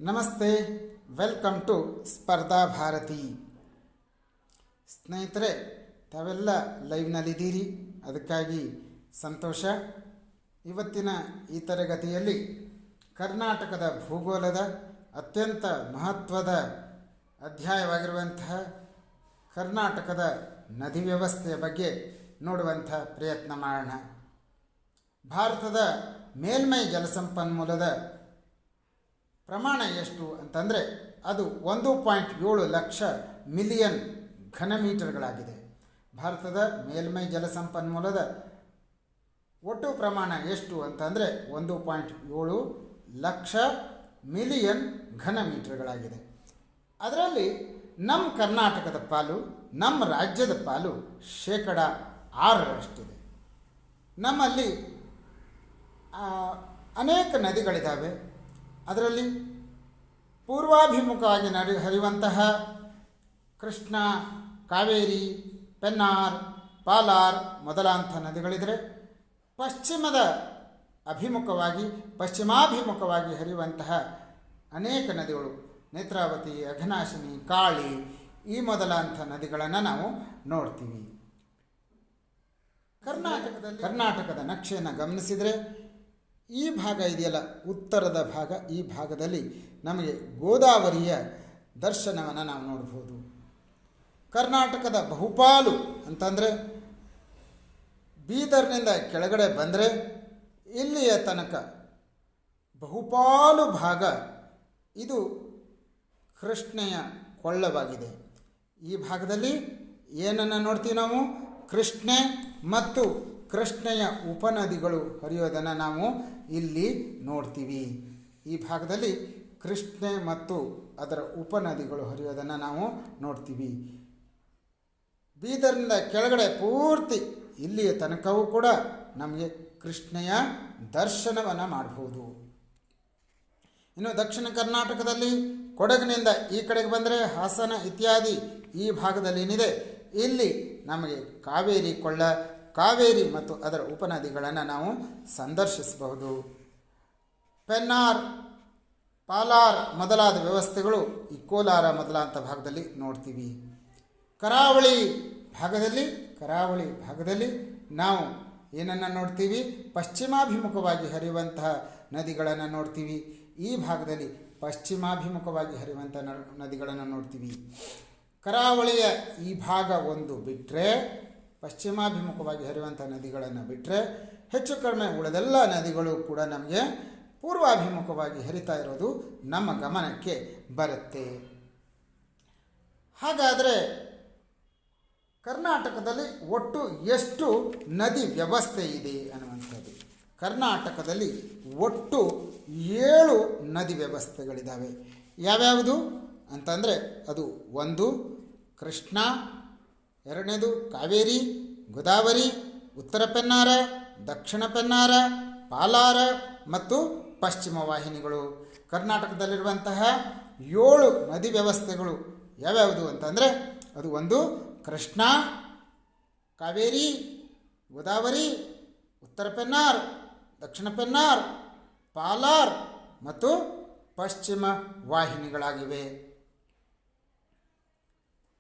ನಮಸ್ತೆ, welcome to ಸ್ಪರ್ಧಾ ಭಾರತಿ. ಸ್ನೇಹಿತರೆ, ತಾವೆಲ್ಲ ಲೈವ್ನಲ್ಲಿದ್ದೀರಿ, ಅದಕ್ಕಾಗಿ ಸಂತೋಷ. ಇವತ್ತಿನ ಈ ತರಗತಿಯಲ್ಲಿ ಕರ್ನಾಟಕದ ಭೂಗೋಳದ ಅತ್ಯಂತ ಮಹತ್ವದ ಅಧ್ಯಾಯವಾಗಿರುವಂತಹ ಕರ್ನಾಟಕದ ನದಿ ವ್ಯವಸ್ಥೆಯ ಬಗ್ಗೆ ನೋಡುವಂಥ ಪ್ರಯತ್ನ ಮಾಡೋಣ. ಭಾರತದ ಮೇಲ್ಮೈ ಜಲಸಂಪನ್ಮೂಲದ ಪ್ರಮಾಣ ಎಷ್ಟು ಅಂತಂದರೆ ಅದು 1.7 ಲಕ್ಷ ಮಿಲಿಯನ್ ಘನಮೀಟರ್ಗಳಾಗಿದೆ. ಭಾರತದ ಮೇಲ್ಮೈ ಜಲಸಂಪನ್ಮೂಲದ ಒಟ್ಟು ಪ್ರಮಾಣ ಎಷ್ಟು ಅಂತಂದರೆ 1.7 ಲಕ್ಷ ಮಿಲಿಯನ್ ಘನಮೀಟರ್ಗಳಾಗಿದೆ. ಅದರಲ್ಲಿ ನಮ್ಮ ಕರ್ನಾಟಕದ ಪಾಲು, ನಮ್ಮ ರಾಜ್ಯದ ಪಾಲು 6% ನಮ್ಮಲ್ಲಿ ಅನೇಕ ನದಿಗಳಿದ್ದಾವೆ. ಅದರಲ್ಲಿ ಪೂರ್ವಾಭಿಮುಖವಾಗಿ ಹರಿಯುವಂತಹ ಕೃಷ್ಣ, ಕಾವೇರಿ, ಪೆನ್ನಾರ್, ಪಾಲಾರ್ ಮೊದಲಾಂಥ ನದಿಗಳಿದ್ದರೆ, ಪಶ್ಚಿಮಾಭಿಮುಖವಾಗಿ ಹರಿಯುವಂತಹ ಅನೇಕ ನದಿಗಳು ನೇತ್ರಾವತಿ, ಅಘನಾಶಿನಿ, ಕಾಳಿ ಈ ಮೊದಲಾಂಥ ನದಿಗಳನ್ನು ನಾವು ನೋಡ್ತೀವಿ. ಕರ್ನಾಟಕದ ನಕ್ಷೆಯನ್ನು ಗಮನಿಸಿದರೆ ಈ ಭಾಗ ಇದೆಯಲ್ಲ, ಉತ್ತರದ ಭಾಗ, ಈ ಭಾಗದಲ್ಲಿ ನಮಗೆ ಗೋದಾವರಿಯ ದರ್ಶನವನ್ನು ನಾವು ನೋಡ್ಬೋದು. ಕರ್ನಾಟಕದ ಬಹುಪಾಲು ಅಂತಂದರೆ ಬೀದರ್ನಿಂದ ಕೆಳಗಡೆ ಬಂದರೆ ಇಲ್ಲಿಯ ತನಕ ಬಹುಪಾಲು ಭಾಗ ಇದು ಕೃಷ್ಣೆಯ ಕೊಳ್ಳವಾಗಿದೆ. ಈ ಭಾಗದಲ್ಲಿ ಏನನ್ನು ನೋಡ್ತೀವಿ ನಾವು? ಕೃಷ್ಣೆ ಮತ್ತು ಕೃಷ್ಣೆಯ ಉಪನದಿಗಳು ಹರಿಯೋದನ್ನು ನಾವು ಇಲ್ಲಿ ನೋಡ್ತೀವಿ. ಈ ಭಾಗದಲ್ಲಿ ಕೃಷ್ಣೆ ಮತ್ತು ಅದರ ಉಪನದಿಗಳು ಹರಿಯೋದನ್ನು ನಾವು ನೋಡ್ತೀವಿ. ಬೀದರ್ನಿಂದ ಕೆಳಗಡೆ ಪೂರ್ತಿ ಇಲ್ಲಿಯ ತನಕವೂ ಕೂಡ ನಮಗೆ ಕೃಷ್ಣೆಯ ದರ್ಶನವನ್ನು ಮಾಡಬಹುದು. ಇನ್ನು ದಕ್ಷಿಣ ಕರ್ನಾಟಕದಲ್ಲಿ ಕೊಡಗಿನಿಂದ ಈ ಕಡೆಗೆ ಬಂದರೆ ಹಾಸನ ಇತ್ಯಾದಿ ಈ ಭಾಗದಲ್ಲಿ ಏನಿದೆ, ಇಲ್ಲಿ ನಮಗೆ ಕಾವೇರಿ ಕೊಳ್ಳ, ಕಾವೇರಿ ಮತ್ತು ಅದರ ಉಪನದಿಗಳನ್ನು ನಾವು ಸಂದರ್ಶಿಸಬಹುದು. ಪೆನ್ನಾರ್, ಪಾಲಾರ್ ಮೊದಲಾದ ವ್ಯವಸ್ಥೆಗಳು ಈ ಕೋಲಾರ ಮೊದಲಾಂಥ ಭಾಗದಲ್ಲಿ ನೋಡ್ತೀವಿ. ಕರಾವಳಿ ಭಾಗದಲ್ಲಿ ನಾವು ಏನನ್ನು ನೋಡ್ತೀವಿ? ಪಶ್ಚಿಮಾಭಿಮುಖವಾಗಿ ಹರಿಯುವಂತಹ ನದಿಗಳನ್ನು ನೋಡ್ತೀವಿ. ಈ ಭಾಗದಲ್ಲಿ ಪಶ್ಚಿಮಾಭಿಮುಖವಾಗಿ ಹರಿಯುವಂಥ ನದಿಗಳನ್ನು ನೋಡ್ತೀವಿ. ಕರಾವಳಿಯ ಈ ಭಾಗ ಒಂದು ಬಿಟ್ಟರೆ, ಪಶ್ಚಿಮಾಭಿಮುಖವಾಗಿ ಹರಿಯುವಂಥ ನದಿಗಳನ್ನು ಬಿಟ್ಟರೆ, ಹೆಚ್ಚು ಕಡಿಮೆ ಉಳಿದೆಲ್ಲ ನದಿಗಳು ಕೂಡ ನಮಗೆ ಪೂರ್ವಾಭಿಮುಖವಾಗಿ ಹರಿತಾ ಇರೋದು ನಮ್ಮ ಗಮನಕ್ಕೆ ಬರುತ್ತೆ. ಹಾಗಾದರೆ ಕರ್ನಾಟಕದಲ್ಲಿ ಒಟ್ಟು ಎಷ್ಟು ನದಿ ವ್ಯವಸ್ಥೆ ಇದೆ ಅನ್ನುವಂಥದ್ದು. ಕರ್ನಾಟಕದಲ್ಲಿ ಒಟ್ಟು 7 ನದಿ ವ್ಯವಸ್ಥೆಗಳಿದ್ದಾವೆ. ಯಾವ್ಯಾವುದು ಅಂತಂದರೆ ಅದು 1 ಕೃಷ್ಣ, 2ನೇದು ಕಾವೇರಿ, ಗೋದಾವರಿ, ಉತ್ತರ ಪೆನ್ನಾರ, ದಕ್ಷಿಣ ಪೆನ್ನಾರ, ಪಾಲಾರ ಮತ್ತು ಪಶ್ಚಿಮ ವಾಹಿನಿಗಳು. ಕರ್ನಾಟಕದಲ್ಲಿರುವಂತಹ 7 ನದಿ ವ್ಯವಸ್ಥೆಗಳು ಯಾವ್ಯಾವುದು ಅಂತಂದರೆ ಅದು 1 ಕೃಷ್ಣ, ಕಾವೇರಿ, ಗೋದಾವರಿ, ಉತ್ತರ ಪೆನ್ನಾರ್, ದಕ್ಷಿಣ ಪೆನ್ನಾರ್, ಪಾಲಾರ್ ಮತ್ತು ಪಶ್ಚಿಮ ವಾಹಿನಿಗಳಾಗಿವೆ.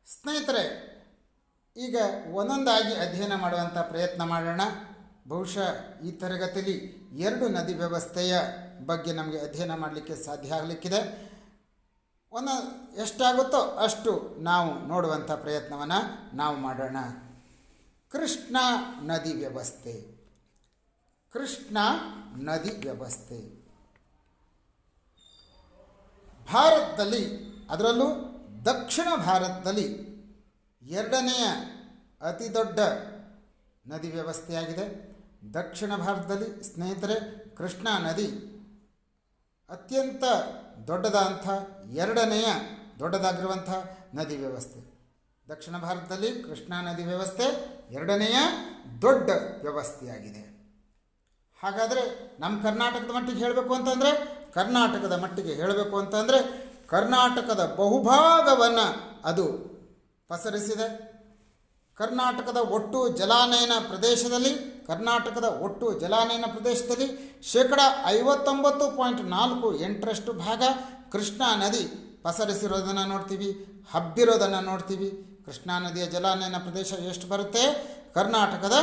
ಸ್ನೇಹಿತರೆ, ಈಗ ಒಂದೊಂದಾಗಿ ಅಧ್ಯಯನ ಮಾಡುವಂಥ ಪ್ರಯತ್ನ ಮಾಡೋಣ. ಬಹುಶಃ ಈ ತರಗತಿಯಲ್ಲಿ 2 ನದಿ ವ್ಯವಸ್ಥೆಯ ಬಗ್ಗೆ ನಮಗೆ ಅಧ್ಯಯನ ಮಾಡಲಿಕ್ಕೆ ಸಾಧ್ಯ ಆಗಲಿಕ್ಕಿದೆ. ಎಷ್ಟಾಗುತ್ತೋ ಅಷ್ಟು ನಾವು ನೋಡುವಂಥ ಪ್ರಯತ್ನವನ್ನು ನಾವು ಮಾಡೋಣ. ಕೃಷ್ಣ ನದಿ ವ್ಯವಸ್ಥೆ ಭಾರತದಲ್ಲಿ, ಅದರಲ್ಲೂ ದಕ್ಷಿಣ ಭಾರತದಲ್ಲಿ 2ನೆಯ ಅತಿ ದೊಡ್ಡ ನದಿ ವ್ಯವಸ್ಥೆಯಾಗಿದೆ. ದಕ್ಷಿಣ ಭಾರತದಲ್ಲಿ ಸ್ನೇಹಿತರೆ, ಕೃಷ್ಣಾ ನದಿ ಅತ್ಯಂತ ದೊಡ್ಡದಾಗಿರುವಂಥ ನದಿ ವ್ಯವಸ್ಥೆ. ದಕ್ಷಿಣ ಭಾರತದಲ್ಲಿ ಕೃಷ್ಣಾ ನದಿ ವ್ಯವಸ್ಥೆ 2ನೆಯ ದೊಡ್ಡ ವ್ಯವಸ್ಥೆಯಾಗಿದೆ. ಹಾಗಾದರೆ ನಮ್ಮ ಕರ್ನಾಟಕದ ಮಟ್ಟಿಗೆ ಹೇಳಬೇಕು ಅಂತಂದರೆ ಕರ್ನಾಟಕದ ಬಹುಭಾಗವನ್ನು ಅದು ಪಸರಿಸಿದೆ. ಕರ್ನಾಟಕದ ಒಟ್ಟು ಜಲಾನಯನ ಪ್ರದೇಶದಲ್ಲಿ 59.48% ಭಾಗ ಕೃಷ್ಣಾ ನದಿ ಪಸರಿಸಿರೋದನ್ನು ನೋಡ್ತೀವಿ, ಹಬ್ಬಿರೋದನ್ನು ನೋಡ್ತೀವಿ. ಕೃಷ್ಣಾ ನದಿಯ ಜಲಾನಯನ ಪ್ರದೇಶ ಎಷ್ಟು ಬರುತ್ತೆ? ಕರ್ನಾಟಕದ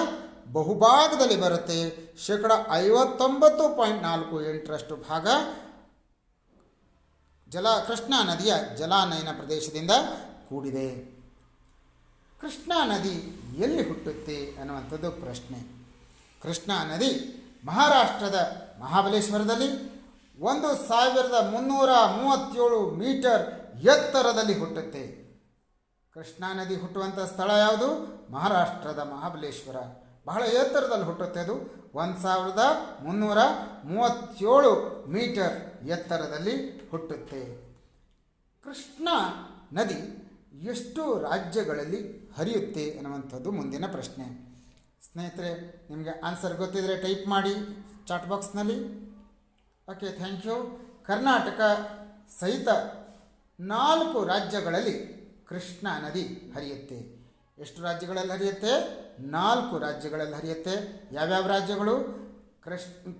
ಬಹುಭಾಗದಲ್ಲಿ ಬರುತ್ತೆ. 59.48% ಭಾಗ ಕೃಷ್ಣಾ ನದಿಯ ಜಲಾನಯನ ಪ್ರದೇಶದಿಂದ ಕೂಡಿದೆ. ಕೃಷ್ಣಾ ನದಿ ಎಲ್ಲಿ ಹುಟ್ಟುತ್ತೆ ಅನ್ನುವಂಥದ್ದು ಪ್ರಶ್ನೆ. ಕೃಷ್ಣಾ ನದಿ ಮಹಾರಾಷ್ಟ್ರದ ಮಹಾಬಲೇಶ್ವರದಲ್ಲಿ 1337 ಮೀಟರ್ ಎತ್ತರದಲ್ಲಿ ಹುಟ್ಟುತ್ತೆ. ಕೃಷ್ಣಾ ನದಿ ಹುಟ್ಟುವಂಥ ಸ್ಥಳ ಯಾವುದು? ಮಹಾರಾಷ್ಟ್ರದ ಮಹಾಬಲೇಶ್ವರ. ಬಹಳ ಎತ್ತರದಲ್ಲಿ ಹುಟ್ಟುತ್ತೆ. ಅದು 1337 ಮೀಟರ್ ಎತ್ತರದಲ್ಲಿ ಹುಟ್ಟುತ್ತೆ. ಕೃಷ್ಣಾ ನದಿ ಎಷ್ಟು ರಾಜ್ಯಗಳಲ್ಲಿ ಹರಿಯುತ್ತೆ ಅನ್ನುವಂಥದ್ದು ಮುಂದಿನ ಪ್ರಶ್ನೆ. ಸ್ನೇಹಿತರೆ, ನಿಮಗೆ ಆನ್ಸರ್ ಗೊತ್ತಿದ್ದರೆ ಟೈಪ್ ಮಾಡಿ ಚಾಟ್ ಬಾಕ್ಸ್ನಲ್ಲಿ. Okay, thank you. ಕರ್ನಾಟಕ ಸಹಿತ 4 ರಾಜ್ಯಗಳಲ್ಲಿ ಕೃಷ್ಣಾ ನದಿ ಹರಿಯುತ್ತೆ. ಎಷ್ಟು ರಾಜ್ಯಗಳಲ್ಲಿ ಹರಿಯುತ್ತೆ? 4 ರಾಜ್ಯಗಳಲ್ಲಿ ಹರಿಯುತ್ತೆ. ಯಾವ್ಯಾವ ರಾಜ್ಯಗಳು?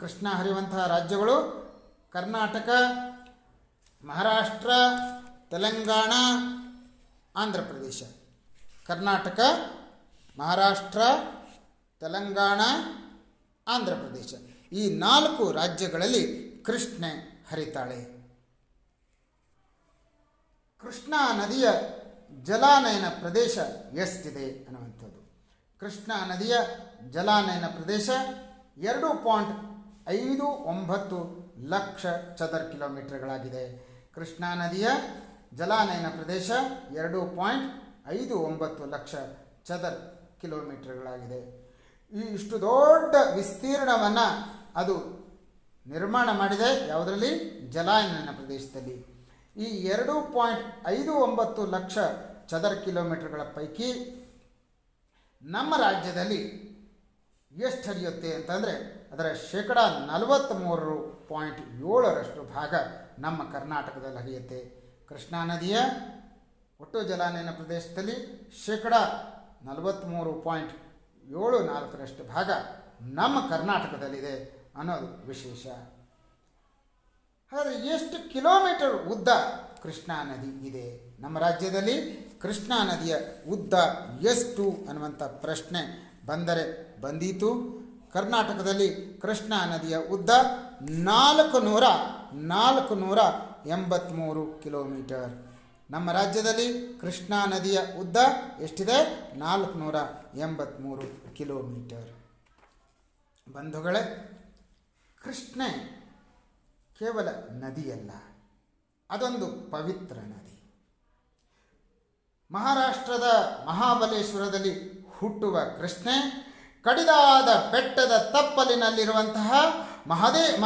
ಕೃಷ್ಣಾ ಹರಿಯುವಂತಹ ರಾಜ್ಯಗಳು ಕರ್ನಾಟಕ, ಮಹಾರಾಷ್ಟ್ರ, ತೆಲಂಗಾಣ, ಆಂಧ್ರ ಪ್ರದೇಶ. ಕರ್ನಾಟಕ, ಮಹಾರಾಷ್ಟ್ರ, ತೆಲಂಗಾಣ, ಆಂಧ್ರ ಪ್ರದೇಶ. ಈ 4 ರಾಜ್ಯಗಳಲ್ಲಿ ಕೃಷ್ಣೆ ಹರಿತಾಳೆ. ಕೃಷ್ಣಾ ನದಿಯ ಜಲಾನಯನ ಪ್ರದೇಶ ಎಷ್ಟಿದೆ ಅನ್ನುವಂಥದ್ದು. ಕೃಷ್ಣಾ ನದಿಯ ಜಲಾನಯನ ಪ್ರದೇಶ 2.59 ಲಕ್ಷ ಚದರ ಕಿಲೋಮೀಟರ್ಗಳಾಗಿದೆ. ಕೃಷ್ಣಾ ನದಿಯ ಜಲಾನಯನ ಪ್ರದೇಶ 2.59 ಲಕ್ಷ ಚದರ ಕಿಲೋಮೀಟರ್ಗಳಾಗಿದೆ. ಇಷ್ಟು ದೊಡ್ಡ ವಿಸ್ತೀರ್ಣವನ್ನು ಅದು ನಿರ್ಮಾಣ ಮಾಡಿದೆ. ಯಾವುದರಲ್ಲಿ? ಜಲಾನಯನ ಪ್ರದೇಶದಲ್ಲಿ. ಈ 2.59 ಲಕ್ಷ ಚದರ ಕಿಲೋಮೀಟರ್ಗಳ ಪೈಕಿ ನಮ್ಮ ರಾಜ್ಯದಲ್ಲಿ ಎಷ್ಟು ಹರಿಯುತ್ತೆ ಅಂತಂದರೆ ಅದರ 43.7% ಭಾಗ ನಮ್ಮ ಕರ್ನಾಟಕದಲ್ಲಿ ಹರಿಯುತ್ತೆ. ಕೃಷ್ಣಾ ನದಿಯ ಒಟ್ಟು ಜಲಾನಯನ ಪ್ರದೇಶದಲ್ಲಿ 43.74% ಭಾಗ ನಮ್ಮ ಕರ್ನಾಟಕದಲ್ಲಿದೆ ಅನ್ನೋದು ವಿಶೇಷ. ಹಾಗಾದರೆ ಎಷ್ಟು ಕಿಲೋಮೀಟರ್ ಉದ್ದ ಕೃಷ್ಣಾ ನದಿ ಇದೆ? ನಮ್ಮ ರಾಜ್ಯದಲ್ಲಿ ಕೃಷ್ಣಾ ನದಿಯ ಉದ್ದ ಎಷ್ಟು ಅನ್ನುವಂಥ ಪ್ರಶ್ನೆ ಬಂದರೆ ಬಂದೀತು. ಕರ್ನಾಟಕದಲ್ಲಿ ಕೃಷ್ಣಾ ನದಿಯ ಉದ್ದ 483 ಕಿಲೋಮೀಟರ್. ನಮ್ಮ ರಾಜ್ಯದಲ್ಲಿ ಕೃಷ್ಣಾ ನದಿಯ ಉದ್ದ ಎಷ್ಟಿದೆ? 483 ಕಿಲೋಮೀಟರ್. ಬಂಧುಗಳೇ, ಕೃಷ್ಣೆ ಕೇವಲ ನದಿಯಲ್ಲ, ಅದೊಂದು ಪವಿತ್ರ ನದಿ. ಮಹಾರಾಷ್ಟ್ರದ ಮಹಾಬಲೇಶ್ವರದಲ್ಲಿ ಹುಟ್ಟುವ ಕೃಷ್ಣೆ ಕಡಿದಾದ ಬೆಟ್ಟದ ತಪ್ಪಲಿನಲ್ಲಿರುವಂತಹ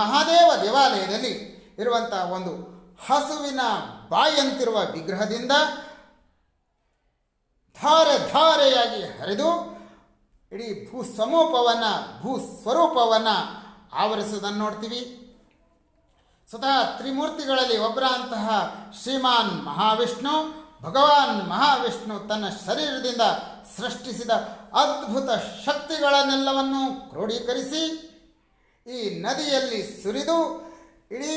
ಮಹಾದೇವ ದೇವಾಲಯದಲ್ಲಿ ಇರುವಂತಹ ಒಂದು ಹಸುವಿನ ಬಾಯಂತಿರುವ ವಿಗ್ರಹದಿಂದ ಧಾರೆ ಧಾರೆಯಾಗಿ ಹರಿದು ಇಡೀ ಭೂಸ್ವರೂಪವನ್ನು ಆವರಿಸುವುದನ್ನು ನೋಡ್ತೀವಿ. ಸ್ವತಃ ತ್ರಿಮೂರ್ತಿಗಳಲ್ಲಿ ಒಬ್ಬರಂತಹ ಶ್ರೀಮಾನ್ ಮಹಾವಿಷ್ಣು, ಭಗವಾನ್ ಮಹಾವಿಷ್ಣು ತನ್ನ ಶರೀರದಿಂದ ಸೃಷ್ಟಿಸಿದ ಅದ್ಭುತ ಶಕ್ತಿಗಳನ್ನೆಲ್ಲವನ್ನು ಕ್ರೋಢೀಕರಿಸಿ ಈ ನದಿಯಲ್ಲಿ ಸುರಿದು ಇಡೀ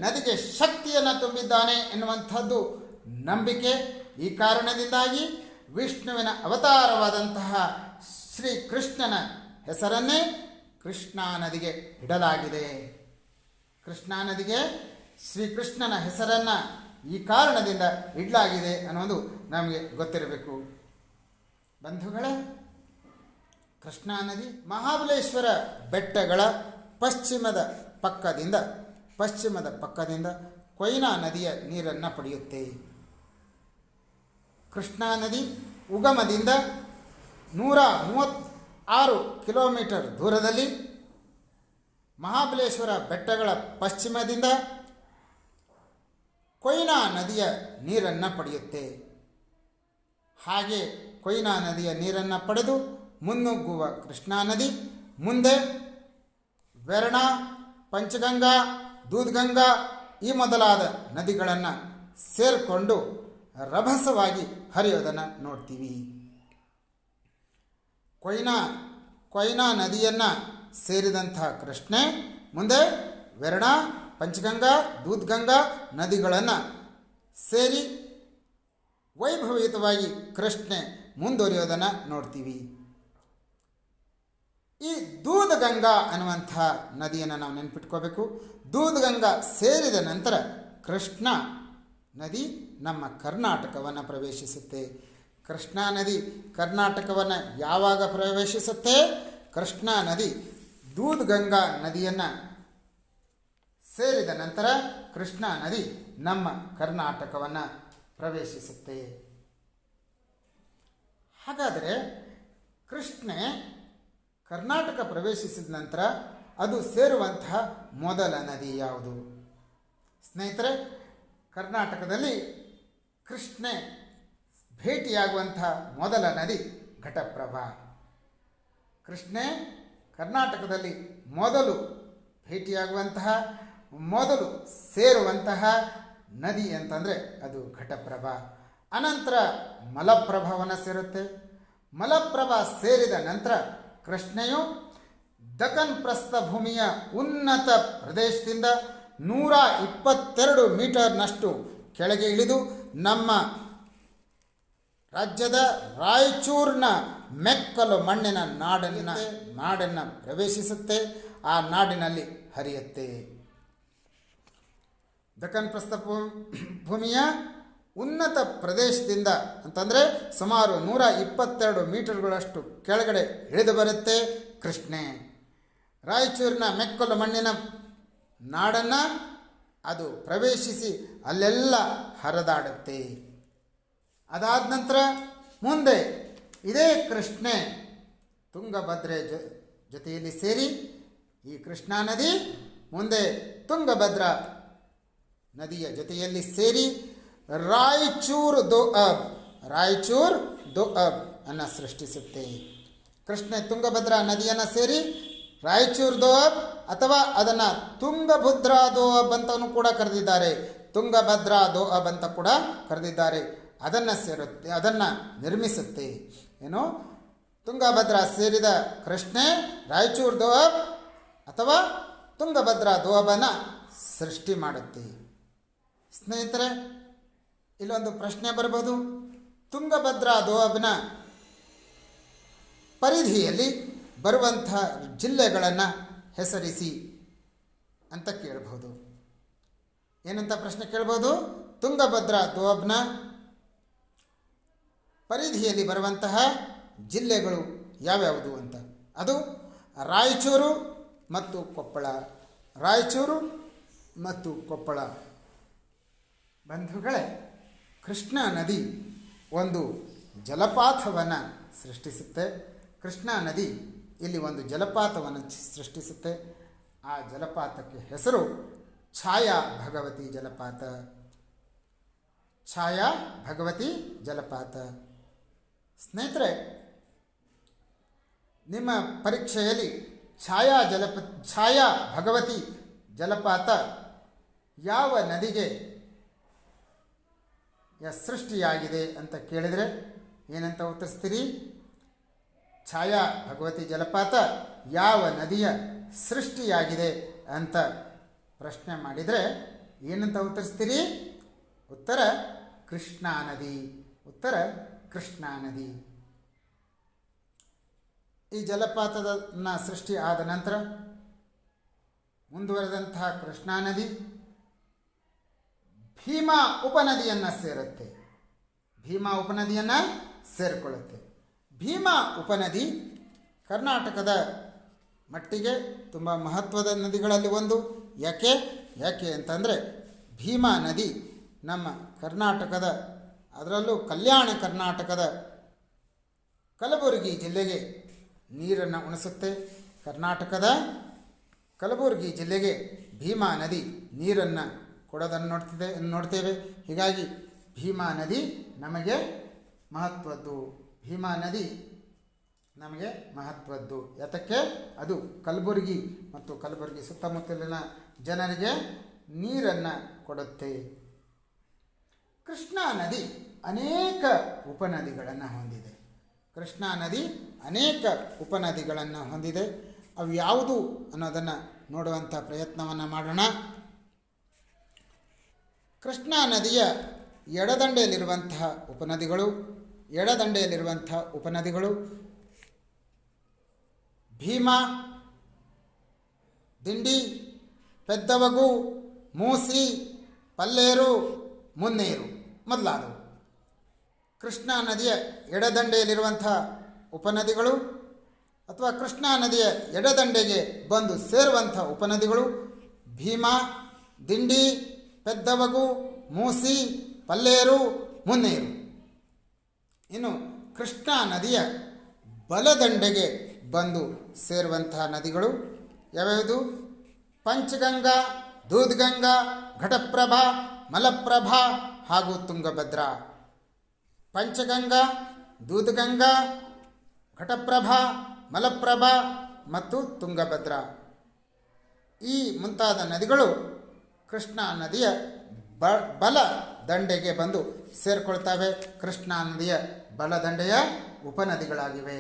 ನದಿಗೆ ಶಕ್ತಿಯನ್ನು ತುಂಬಿದ್ದಾನೆ ಎನ್ನುವಂಥದ್ದು ನಂಬಿಕೆ. ಈ ಕಾರಣದಿಂದಾಗಿ ವಿಷ್ಣುವಿನ ಅವತಾರವಾದಂತಹ ಶ್ರೀಕೃಷ್ಣನ ಹೆಸರನ್ನೇ ಕೃಷ್ಣಾ ನದಿಗೆ ಇಡಲಾಗಿದೆ. ಕೃಷ್ಣಾ ನದಿಗೆ ಶ್ರೀಕೃಷ್ಣನ ಹೆಸರನ್ನು ಈ ಕಾರಣದಿಂದ ಇಡಲಾಗಿದೆ ಅನ್ನೋದು ನಮಗೆ ಗೊತ್ತಿರಬೇಕು. ಬಂಧುಗಳೇ, ಕೃಷ್ಣಾ ನದಿ ಮಹಾಬಲೇಶ್ವರ ಬೆಟ್ಟಗಳ ಪಶ್ಚಿಮದ ಪಕ್ಕದಿಂದ ಕೊಯ್ನಾ ನದಿಯ ನೀರನ್ನು ಪಡೆಯುತ್ತೆ. ಕೃಷ್ಣಾ ನದಿ ಉಗಮದಿಂದ 136 ಕಿಲೋಮೀಟರ್ ದೂರದಲ್ಲಿ ಮಹಾಬಲೇಶ್ವರ ಬೆಟ್ಟಗಳ ಪಶ್ಚಿಮದಿಂದ ಕೊಯ್ನಾ ನದಿಯ ನೀರನ್ನು ಪಡೆಯುತ್ತೆ. ಹಾಗೆ ಕೊಯ್ನಾ ನದಿಯ ನೀರನ್ನು ಪಡೆದು ಮುನ್ನುಗ್ಗುವ ಕೃಷ್ಣಾ ನದಿ ಮುಂದೆ ವೆರ್ಣ, ಪಂಚಗಂಗಾ, ದೂದ್ಗಂಗಾ ಈ ಮೊದಲಾದ ನದಿಗಳನ್ನು ಸೇರಿಕೊಂಡು ರಭಸವಾಗಿ ಹರಿಯೋದನ್ನು ನೋಡ್ತೀವಿ. ಕೊಯ್ನಾ ನದಿಯನ್ನು ಸೇರಿದಂತಹ ಕೃಷ್ಣೆ ಮುಂದೆ ವೆರ್ಣ, ಪಂಚಗಂಗಾ ದೂದ್ಗಂಗಾ ನದಿಗಳನ್ನು ಸೇರಿ ವೈಭವಯುತವಾಗಿ ಕೃಷ್ಣೆ ಮುಂದುವರಿಯೋದನ್ನು ನೋಡ್ತೀವಿ. ಈ ದೂದ್ಗಂಗಾ ಅನ್ನುವಂಥ ನದಿಯನ್ನು ನಾವು ನೆನಪಿಟ್ಕೋಬೇಕು. ದೂದ್ಗಂಗಾ ಸೇರಿದ ನಂತರ ಕೃಷ್ಣ ನದಿ ನಮ್ಮ ಕರ್ನಾಟಕವನ್ನು ಪ್ರವೇಶಿಸುತ್ತೆ. ಕೃಷ್ಣಾ ನದಿ ಕರ್ನಾಟಕವನ್ನು ಯಾವಾಗ ಪ್ರವೇಶಿಸುತ್ತೆ? ಕೃಷ್ಣಾ ನದಿ ದೂದ್ಗಂಗಾ ನದಿಯನ್ನು ಸೇರಿದ ನಂತರ ಕೃಷ್ಣಾ ನದಿ ನಮ್ಮ ಕರ್ನಾಟಕವನ್ನು ಪ್ರವೇಶಿಸುತ್ತೆ. ಹಾಗಾದರೆ ಕೃಷ್ಣೆ ಕರ್ನಾಟಕ ಪ್ರವೇಶಿಸಿದ ನಂತರ ಅದು ಸೇರುವಂತಹ ಮೊದಲ ನದಿ ಯಾವುದು? ಸ್ನೇಹಿತರೆ, ಕರ್ನಾಟಕದಲ್ಲಿ ಕೃಷ್ಣೆ ಭೇಟಿಯಾಗುವಂತಹ ಮೊದಲ ನದಿ ಘಟಪ್ರಭಾ. ಕೃಷ್ಣೆ ಕರ್ನಾಟಕದಲ್ಲಿ ಮೊದಲು ಭೇಟಿಯಾಗುವಂತಹ ಮೊದಲು ಸೇರುವಂತಹ ನದಿ ಅಂತಂದರೆ ಅದು ಘಟಪ್ರಭಾ. ಅನಂತರ ಮಲಪ್ರಭಾವನ್ನು ಸೇರುತ್ತೆ. ಮಲಪ್ರಭಾ ಸೇರಿದ ನಂತರ ಕೃಷ್ಣೆಯು ದಕ್ಕನ್ ಪ್ರಸ್ಥಭೂಮಿಯ ಉನ್ನತ ಪ್ರದೇಶದಿಂದ 122 ಮೀಟರ್ನಷ್ಟು ಕೆಳಗೆ ಇಳಿದು ನಮ್ಮ ರಾಜ್ಯದ ರಾಯಚೂರಿನ ಮೆಕ್ಕಲು ಮಣ್ಣಿನ ನಾಡನ್ನು ಪ್ರವೇಶಿಸುತ್ತೆ. ಆ ನಾಡಿನಲ್ಲಿ ಹರಿಯುತ್ತೆ. ದಕ್ಕನ್ ಪ್ರಸ್ಥಭೂಮಿಯ ಉನ್ನತ ಪ್ರದೇಶದಿಂದ ಅಂತಂದರೆ ಸುಮಾರು 122 ಮೀಟರ್ಗಳಷ್ಟು ಕೆಳಗಡೆ ಇಳಿದು ಬರುತ್ತೆ ಕೃಷ್ಣೆ. ರಾಯಚೂರಿನ ಮೆಕ್ಕಲು ಮಣ್ಣಿನ ನಾಡನ್ನು ಅದು ಪ್ರವೇಶಿಸಿ ಅಲ್ಲೆಲ್ಲ ಹರಿದಾಡುತ್ತೆ. ಅದಾದ ನಂತರ ಮುಂದೆ ಇದೇ ಕೃಷ್ಣೆ ತುಂಗಭದ್ರೆ ಜೊತೆಯಲ್ಲಿ ಸೇರಿ ಈ ಕೃಷ್ಣಾ ನದಿ ಮುಂದೆ ತುಂಗಭದ್ರಾ ನದಿಯ ಜೊತೆಯಲ್ಲಿ ಸೇರಿ ರಾಯಚೂರು ದೋಅಬ್ ಅನ್ನು ಸೃಷ್ಟಿಸುತ್ತೆ. ಕೃಷ್ಣೆ ತುಂಗಭದ್ರಾ ನದಿಯನ್ನು ಸೇರಿ ರಾಯಚೂರು ದೋಅಬ್ ಅಥವಾ ಅದನ್ನು ತುಂಗಭದ್ರಾ ದೋಅಬ್ ಅಂತಲೂ ಕೂಡ ಕರೆದಿದ್ದಾರೆ. ತುಂಗಭದ್ರಾ ದೋಅಬ್ ಅಂತ ಕೂಡ ಕರೆದಿದ್ದಾರೆ. ಅದನ್ನು ಸೇರುತ್ತೆ, ಅದನ್ನು ನಿರ್ಮಿಸುತ್ತೆ. ಏನು, ತುಂಗಭದ್ರಾ ಸೇರಿದ ಕೃಷ್ಣೆ ರಾಯಚೂರು ದೋಅಬ್ ಅಥವಾ ತುಂಗಭದ್ರಾ ದೋಅಬನ್ನು ಸೃಷ್ಟಿ ಮಾಡುತ್ತೆ. ಸ್ನೇಹಿತರೆ, ಇಲ್ಲೊಂದು ಪ್ರಶ್ನೆ ಬರ್ಬೋದು. ತುಂಗಭದ್ರಾ ದೋಅಬ್ನ ಪರಿಧಿಯಲ್ಲಿ ಬರುವಂಥ ಜಿಲ್ಲೆಗಳನ್ನು ಹೆಸರಿಸಿ ಅಂತ ಕೇಳ್ಬೋದು. ಏನಂತ ಪ್ರಶ್ನೆ ಕೇಳ್ಬೋದು? ತುಂಗಭದ್ರಾ ದೋಅಬ್ನ ಪರಿಧಿಯಲ್ಲಿ ಬರುವಂತಹ ಜಿಲ್ಲೆಗಳು ಯಾವ್ಯಾವುದು ಅಂತ. ಅದು ರಾಯಚೂರು ಮತ್ತು ಕೊಪ್ಪಳ. ರಾಯಚೂರು ಮತ್ತು ಕೊಪ್ಪಳ. ಬಂಧುಗಳೇ, ಕೃಷ್ಣಾ ನದಿ ಒಂದು ಜಲಪಾತವನ್ನು ಸೃಷ್ಟಿಸುತ್ತೆ. ಕೃಷ್ಣಾ ನದಿ ಇಲ್ಲಿ ಒಂದು ಜಲಪಾತವನ್ನು ಸೃಷ್ಟಿಸುತ್ತೆ. ಆ ಜಲಪಾತಕ್ಕೆ ಹೆಸರು ಛಾಯಾ ಭಗವತಿ ಜಲಪಾತ. ಛಾಯಾ ಭಗವತಿ ಜಲಪಾತ. ಸ್ನೇಹಿತರೆ, ನಿಮ್ಮ ಪರೀಕ್ಷೆಯಲ್ಲಿ ಛಾಯಾ ಭಗವತಿ ಜಲಪಾತ ಯಾವ ನದಿಗೆ ಸೃಷ್ಟಿಯಾಗಿದೆ ಅಂತ ಕೇಳಿದರೆ ಏನಂತ ಉತ್ತರಿಸ್ತೀರಿ? ಛಾಯಾ ಭಗವತಿ ಜಲಪಾತ ಯಾವ ನದಿಯ ಸೃಷ್ಟಿಯಾಗಿದೆ ಅಂತ ಪ್ರಶ್ನೆ ಮಾಡಿದರೆ ಏನಂತ ಉತ್ತರಿಸ್ತೀರಿ? ಉತ್ತರ ಕೃಷ್ಣಾ ನದಿ. ಉತ್ತರ ಕೃಷ್ಣಾ ನದಿ. ಈ ಜಲಪಾತದ ಸೃಷ್ಟಿ ಆದ ನಂತರ ಮುಂದುವರೆದಂತಹ ಕೃಷ್ಣಾ ನದಿ ಭೀಮಾ ಉಪನದಿಯನ್ನು ಸೇರುತ್ತೆ. ಭೀಮಾ ಉಪನದಿಯನ್ನು ಸೇರಿಕೊಳ್ಳುತ್ತೆ. ಭೀಮಾ ಉಪನದಿ ಕರ್ನಾಟಕದ ಮಟ್ಟಿಗೆ ತುಂಬ ಮಹತ್ವದ ನದಿಗಳಲ್ಲಿ ಒಂದು. ಯಾಕೆ ಅಂತಂದರೆ ಭೀಮಾ ನದಿ ನಮ್ಮ ಕರ್ನಾಟಕದ, ಅದರಲ್ಲೂ ಕಲ್ಯಾಣ ಕರ್ನಾಟಕದ ಕಲಬುರಗಿ ಜಿಲ್ಲೆಗೆ ನೀರನ್ನು ಉಣಿಸುತ್ತೆ. ಕರ್ನಾಟಕದ ಕಲಬುರಗಿ ಜಿಲ್ಲೆಗೆ ಭೀಮಾ ನದಿ ನೀರನ್ನು ಕೊಡೋದನ್ನು ನೋಡ್ತೇವೆ. ಹೀಗಾಗಿ ಭೀಮಾ ನದಿ ನಮಗೆ ಮಹತ್ವದ್ದು. ಭೀಮಾ ನದಿ ನಮಗೆ ಮಹತ್ವದ್ದು. ಯಾತಕ್ಕೆ? ಅದು ಕಲಬುರಗಿ ಮತ್ತು ಕಲಬುರಗಿ ಸುತ್ತಮುತ್ತಲಿನ ಜನರಿಗೆ ನೀರನ್ನು ಕೊಡುತ್ತೆ. ಕೃಷ್ಣಾ ನದಿ ಅನೇಕ ಉಪನದಿಗಳನ್ನು ಹೊಂದಿದೆ. ಕೃಷ್ಣಾ ನದಿ ಅನೇಕ ಉಪನದಿಗಳನ್ನು ಹೊಂದಿದೆ. ಅವು ಯಾವುದು ಅನ್ನೋದನ್ನು ನೋಡುವಂಥ ಪ್ರಯತ್ನವನ್ನು ಮಾಡೋಣ. ಕೃಷ್ಣಾ ನದಿಯ ಎಡದಂಡೆಯಲ್ಲಿರುವಂತಹ ಉಪನದಿಗಳು ಭೀಮಾ, ದಿಂಡಿ, ಪೆದ್ದವಗು, ಮೂಸಿ, ಪಲ್ಲೇರು, ಮುನ್ನೇರು ಮೊದಲಾದವು. ಕೃಷ್ಣಾ ನದಿಯ ಎಡದಂಡೆಯಲ್ಲಿರುವಂಥ ಉಪನದಿಗಳು ಅಥವಾ ಕೃಷ್ಣಾ ನದಿಯ ಎಡದಂಡೆಗೆ ಬಂದು ಸೇರುವಂಥ ಉಪನದಿಗಳು ಭೀಮಾ, ದಿಂಡಿ, ಪೆದ್ದವಗು, ಮೂಸಿ, ಪಲ್ಲೇರು, ಮುನ್ನೇರು. ಇನ್ನು ಕೃಷ್ಣಾ ನದಿಯ ಬಲದಂಡೆಗೆ ಬಂದು ಸೇರುವಂತಹ ನದಿಗಳು ಯಾವ್ಯಾವುದು? ಪಂಚಗಂಗಾ, ದೂದ್ಗಂಗಾ, ಘಟಪ್ರಭಾ, ಮಲಪ್ರಭಾ ಹಾಗೂ ತುಂಗಭದ್ರಾ. ಪಂಚಗಂಗಾ, ದೂದ್ಗಂಗಾ, ಘಟಪ್ರಭಾ, ಮಲಪ್ರಭಾ ಮತ್ತು ತುಂಗಭದ್ರಾ ಈ ಮುಂತಾದ ನದಿಗಳು ಕೃಷ್ಣಾ ನದಿಯ ಬಲ ದಂಡೆಗೆ ಬಂದು ಸೇರಿಕೊಳ್ತವೆ. ಕೃಷ್ಣಾ ನದಿಯ ಬಲದಂಡೆಯ ಉಪನದಿಗಳಾಗಿವೆ.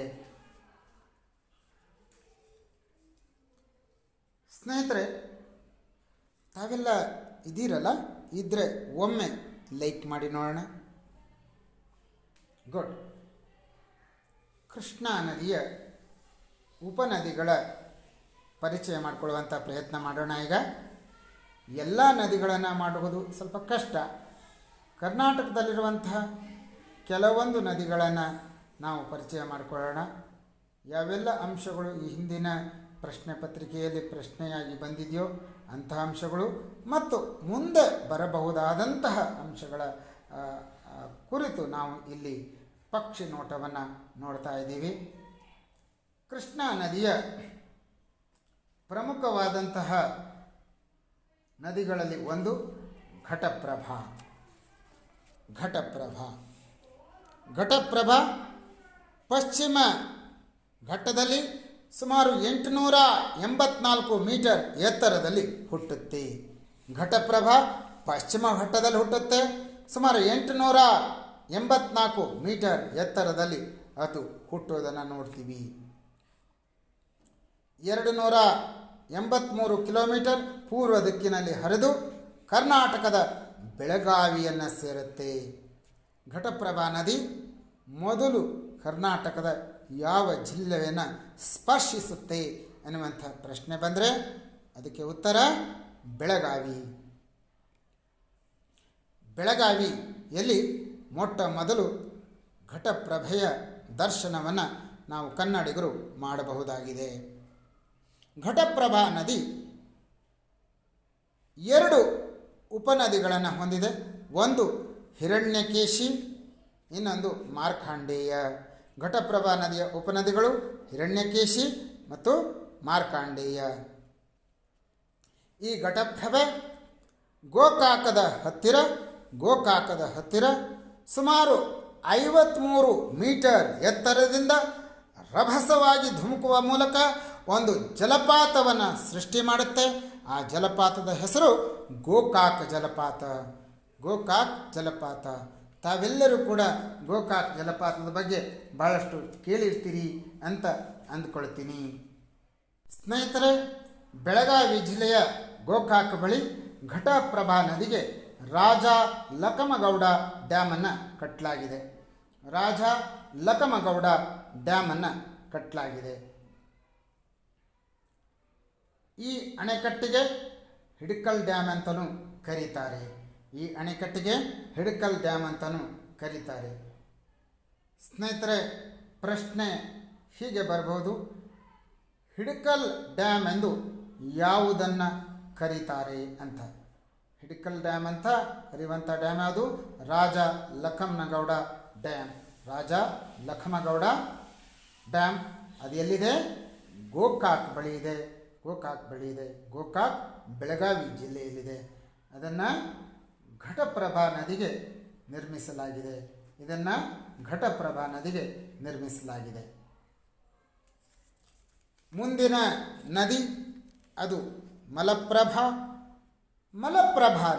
ಸ್ನೇಹಿತರೆ, ತಾವೆಲ್ಲ ಇದ್ದೀರಲ್ಲ, ಇದ್ದರೆ ಒಮ್ಮೆ ಲೈಕ್ ಮಾಡಿ ನೋಡೋಣ. ಗುಡ್. ಕೃಷ್ಣಾ ನದಿಯ ಉಪನದಿಗಳ ಪರಿಚಯ ಮಾಡಿಕೊಳ್ಳುವಂಥ ಪ್ರಯತ್ನ ಮಾಡೋಣ. ಈಗ ಎಲ್ಲ ನದಿಗಳನ್ನು ಮಾಡುವುದು ಸ್ವಲ್ಪ ಕಷ್ಟ. ಕರ್ನಾಟಕದಲ್ಲಿರುವಂತಹ ಕೆಲವೊಂದು ನದಿಗಳನ್ನು ನಾವು ಪರಿಚಯ ಮಾಡಿಕೊಳ್ಳೋಣ. ಯಾವೆಲ್ಲ ಅಂಶಗಳು ಈ ಹಿಂದಿನ ಪ್ರಶ್ನೆ ಪತ್ರಿಕೆಯಲ್ಲಿ ಪ್ರಶ್ನೆಯಾಗಿ ಬಂದಿದೆಯೋ ಅಂತಹ ಅಂಶಗಳು ಮತ್ತು ಮುಂದೆ ಬರಬಹುದಾದಂತಹ ಅಂಶಗಳ ಕುರಿತು ನಾವು ಇಲ್ಲಿ ಪಕ್ಷಿ ನೋಟವನ್ನು ನೋಡ್ತಾ ಇದ್ದೀವಿ. ಕೃಷ್ಣಾ ನದಿಯ ಪ್ರಮುಖವಾದಂತಹ ನದಿಗಳಲ್ಲಿ ಒಂದು ಘಟಪ್ರಭಾ. ಪಶ್ಚಿಮ ಘಟ್ಟದಲ್ಲಿ ಸುಮಾರು 884 ಮೀಟರ್ ಎತ್ತರದಲ್ಲಿ ಹುಟ್ಟುತ್ತೆ. ಘಟಪ್ರಭಾ ಪಶ್ಚಿಮ ಘಟ್ಟದಲ್ಲಿ ಹುಟ್ಟುತ್ತೆ. ಸುಮಾರು 884 ಮೀಟರ್ ಎತ್ತರದಲ್ಲಿ ಅದು ಹುಟ್ಟುವುದನ್ನು ನೋಡ್ತೀವಿ. 283 ಕಿಲೋಮೀಟರ್ ಪೂರ್ವ ದಿಕ್ಕಿನಲ್ಲಿ ಹರಿದು ಕರ್ನಾಟಕದ ಬೆಳಗಾವಿಯನ್ನು ಸೇರುತ್ತೆ. ಘಟಪ್ರಭಾ ನದಿ ಮೊದಲು ಕರ್ನಾಟಕದ ಯಾವ ಜಿಲ್ಲೆಯನ್ನು ಸ್ಪರ್ಶಿಸುತ್ತೆ ಎನ್ನುವಂಥ ಪ್ರಶ್ನೆ ಬಂದರೆ ಅದಕ್ಕೆ ಉತ್ತರ ಬೆಳಗಾವಿಯಲ್ಲಿ ಮೊಟ್ಟ ಮೊದಲು ಘಟಪ್ರಭೆಯ ದರ್ಶನವನ್ನು ನಾವು ಕನ್ನಡಿಗರು ಮಾಡಬಹುದಾಗಿದೆ. ಘಟಪ್ರಭಾ ನದಿ 2 ಉಪನದಿಗಳನ್ನು ಹೊಂದಿದೆ. ಒಂದು ಹಿರಣ್ಯಕೇಶಿ, ಇನ್ನೊಂದು ಮಾರ್ಕಾಂಡೇಯ. ಘಟಪ್ರಭಾ ನದಿಯ ಉಪನದಿಗಳು ಹಿರಣ್ಯಕೇಶಿ ಮತ್ತು ಮಾರ್ಕಾಂಡೇಯ. ಈ ಘಟಪ್ರಭೆ ಗೋಕಾಕದ ಹತ್ತಿರ ಸುಮಾರು 53 ಮೀಟರ್ ಎತ್ತರದಿಂದ ರಭಸವಾಗಿ ಧುಮುಕುವ ಮೂಲಕ ಒಂದು ಜಲಪಾತವನ್ನು ಸೃಷ್ಟಿ ಮಾಡುತ್ತೆ. ಆ ಜಲಪಾತದ ಹೆಸರು ಗೋಕಾಕ್ ಜಲಪಾತ. ತಾವೆಲ್ಲರೂ ಕೂಡ ಗೋಕಾಕ್ ಜಲಪಾತದ ಬಗ್ಗೆ ಭಾಳಷ್ಟು ಕೇಳಿರ್ತೀರಿ ಅಂತ ಅಂದ್ಕೊಳ್ತೀನಿ. ಸ್ನೇಹಿತರೆ, ಬೆಳಗಾವಿ ಜಿಲ್ಲೆಯ ಗೋಕಾಕ್ ಬಳಿ ಘಟಪ್ರಭಾ ನದಿಗೆ ರಾಜ ಲಕಮಗೌಡ ಡ್ಯಾಮನ್ನು ಕಟ್ಟಲಾಗಿದೆ. ಈ ಅಣೆಕಟ್ಟಿಗೆ ಹಿಡಕಲ್ ಡ್ಯಾಮ್ ಅಂತಲೂ ಕರೀತಾರೆ. ಸ್ನೇಹಿತರೆ, ಪ್ರಶ್ನೆ ಹೀಗೆ ಬರಬಹುದು, ಹಿಡಕಲ್ ಡ್ಯಾಮ್ ಎಂದು ಯಾವುದನ್ನು ಕರೀತಾರೆ ಅಂತ. ಹಿಡಕಲ್ ಡ್ಯಾಮ್ ಅಂತ ಕರೆಯುವಂಥ ಡ್ಯಾಮ್ ಯಾವುದು? ರಾಜ ಲಖಮಗೌಡ ಡ್ಯಾಮ್. ಅದು ಎಲ್ಲಿದೆ? ಗೋಕಾಕ್ ಬಳಿ ಇದೆ. ಗೋಕಾಕ್ ಬೆಳಗಾವಿ ಜಿಲ್ಲೆಯಲ್ಲಿದೆ. ಅದನ್ನು ಘಟಪ್ರಭಾ ನದಿಗೆ ನಿರ್ಮಿಸಲಾಗಿದೆ. ಮುಂದಿನ ನದಿ ಅದು ಮಲಪ್ರಭಾ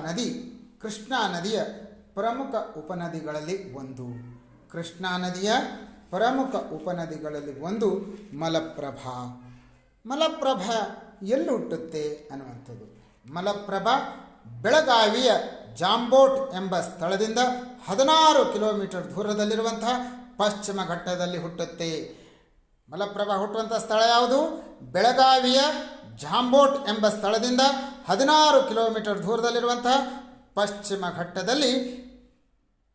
ನದಿ ಕೃಷ್ಣಾ ನದಿಯ ಪ್ರಮುಖ ಉಪನದಿಗಳಲ್ಲಿ ಒಂದು. ಮಲಪ್ರಭಾ ಎಲ್ಲಿ ಹುಟ್ಟುತ್ತೆ ಅನ್ನುವಂಥದ್ದು. ಮಲಪ್ರಭಾ ಬೆಳಗಾವಿಯ ಜಾಂಬೋಟ್ ಎಂಬ ಸ್ಥಳದಿಂದ 16 ಕಿಲೋಮೀಟರ್ ದೂರದಲ್ಲಿರುವಂತಹ ಪಶ್ಚಿಮ ಘಟ್ಟದಲ್ಲಿ ಹುಟ್ಟುತ್ತೆ. ಮಲಪ್ರಭಾ ಹುಟ್ಟುವಂಥ ಸ್ಥಳ ಯಾವುದು? ಬೆಳಗಾವಿಯ ಜಾಂಬೋಟ್ ಎಂಬ ಸ್ಥಳದಿಂದ 16 ಕಿಲೋಮೀಟರ್ ದೂರದಲ್ಲಿರುವಂತಹ ಪಶ್ಚಿಮ ಘಟ್ಟದಲ್ಲಿ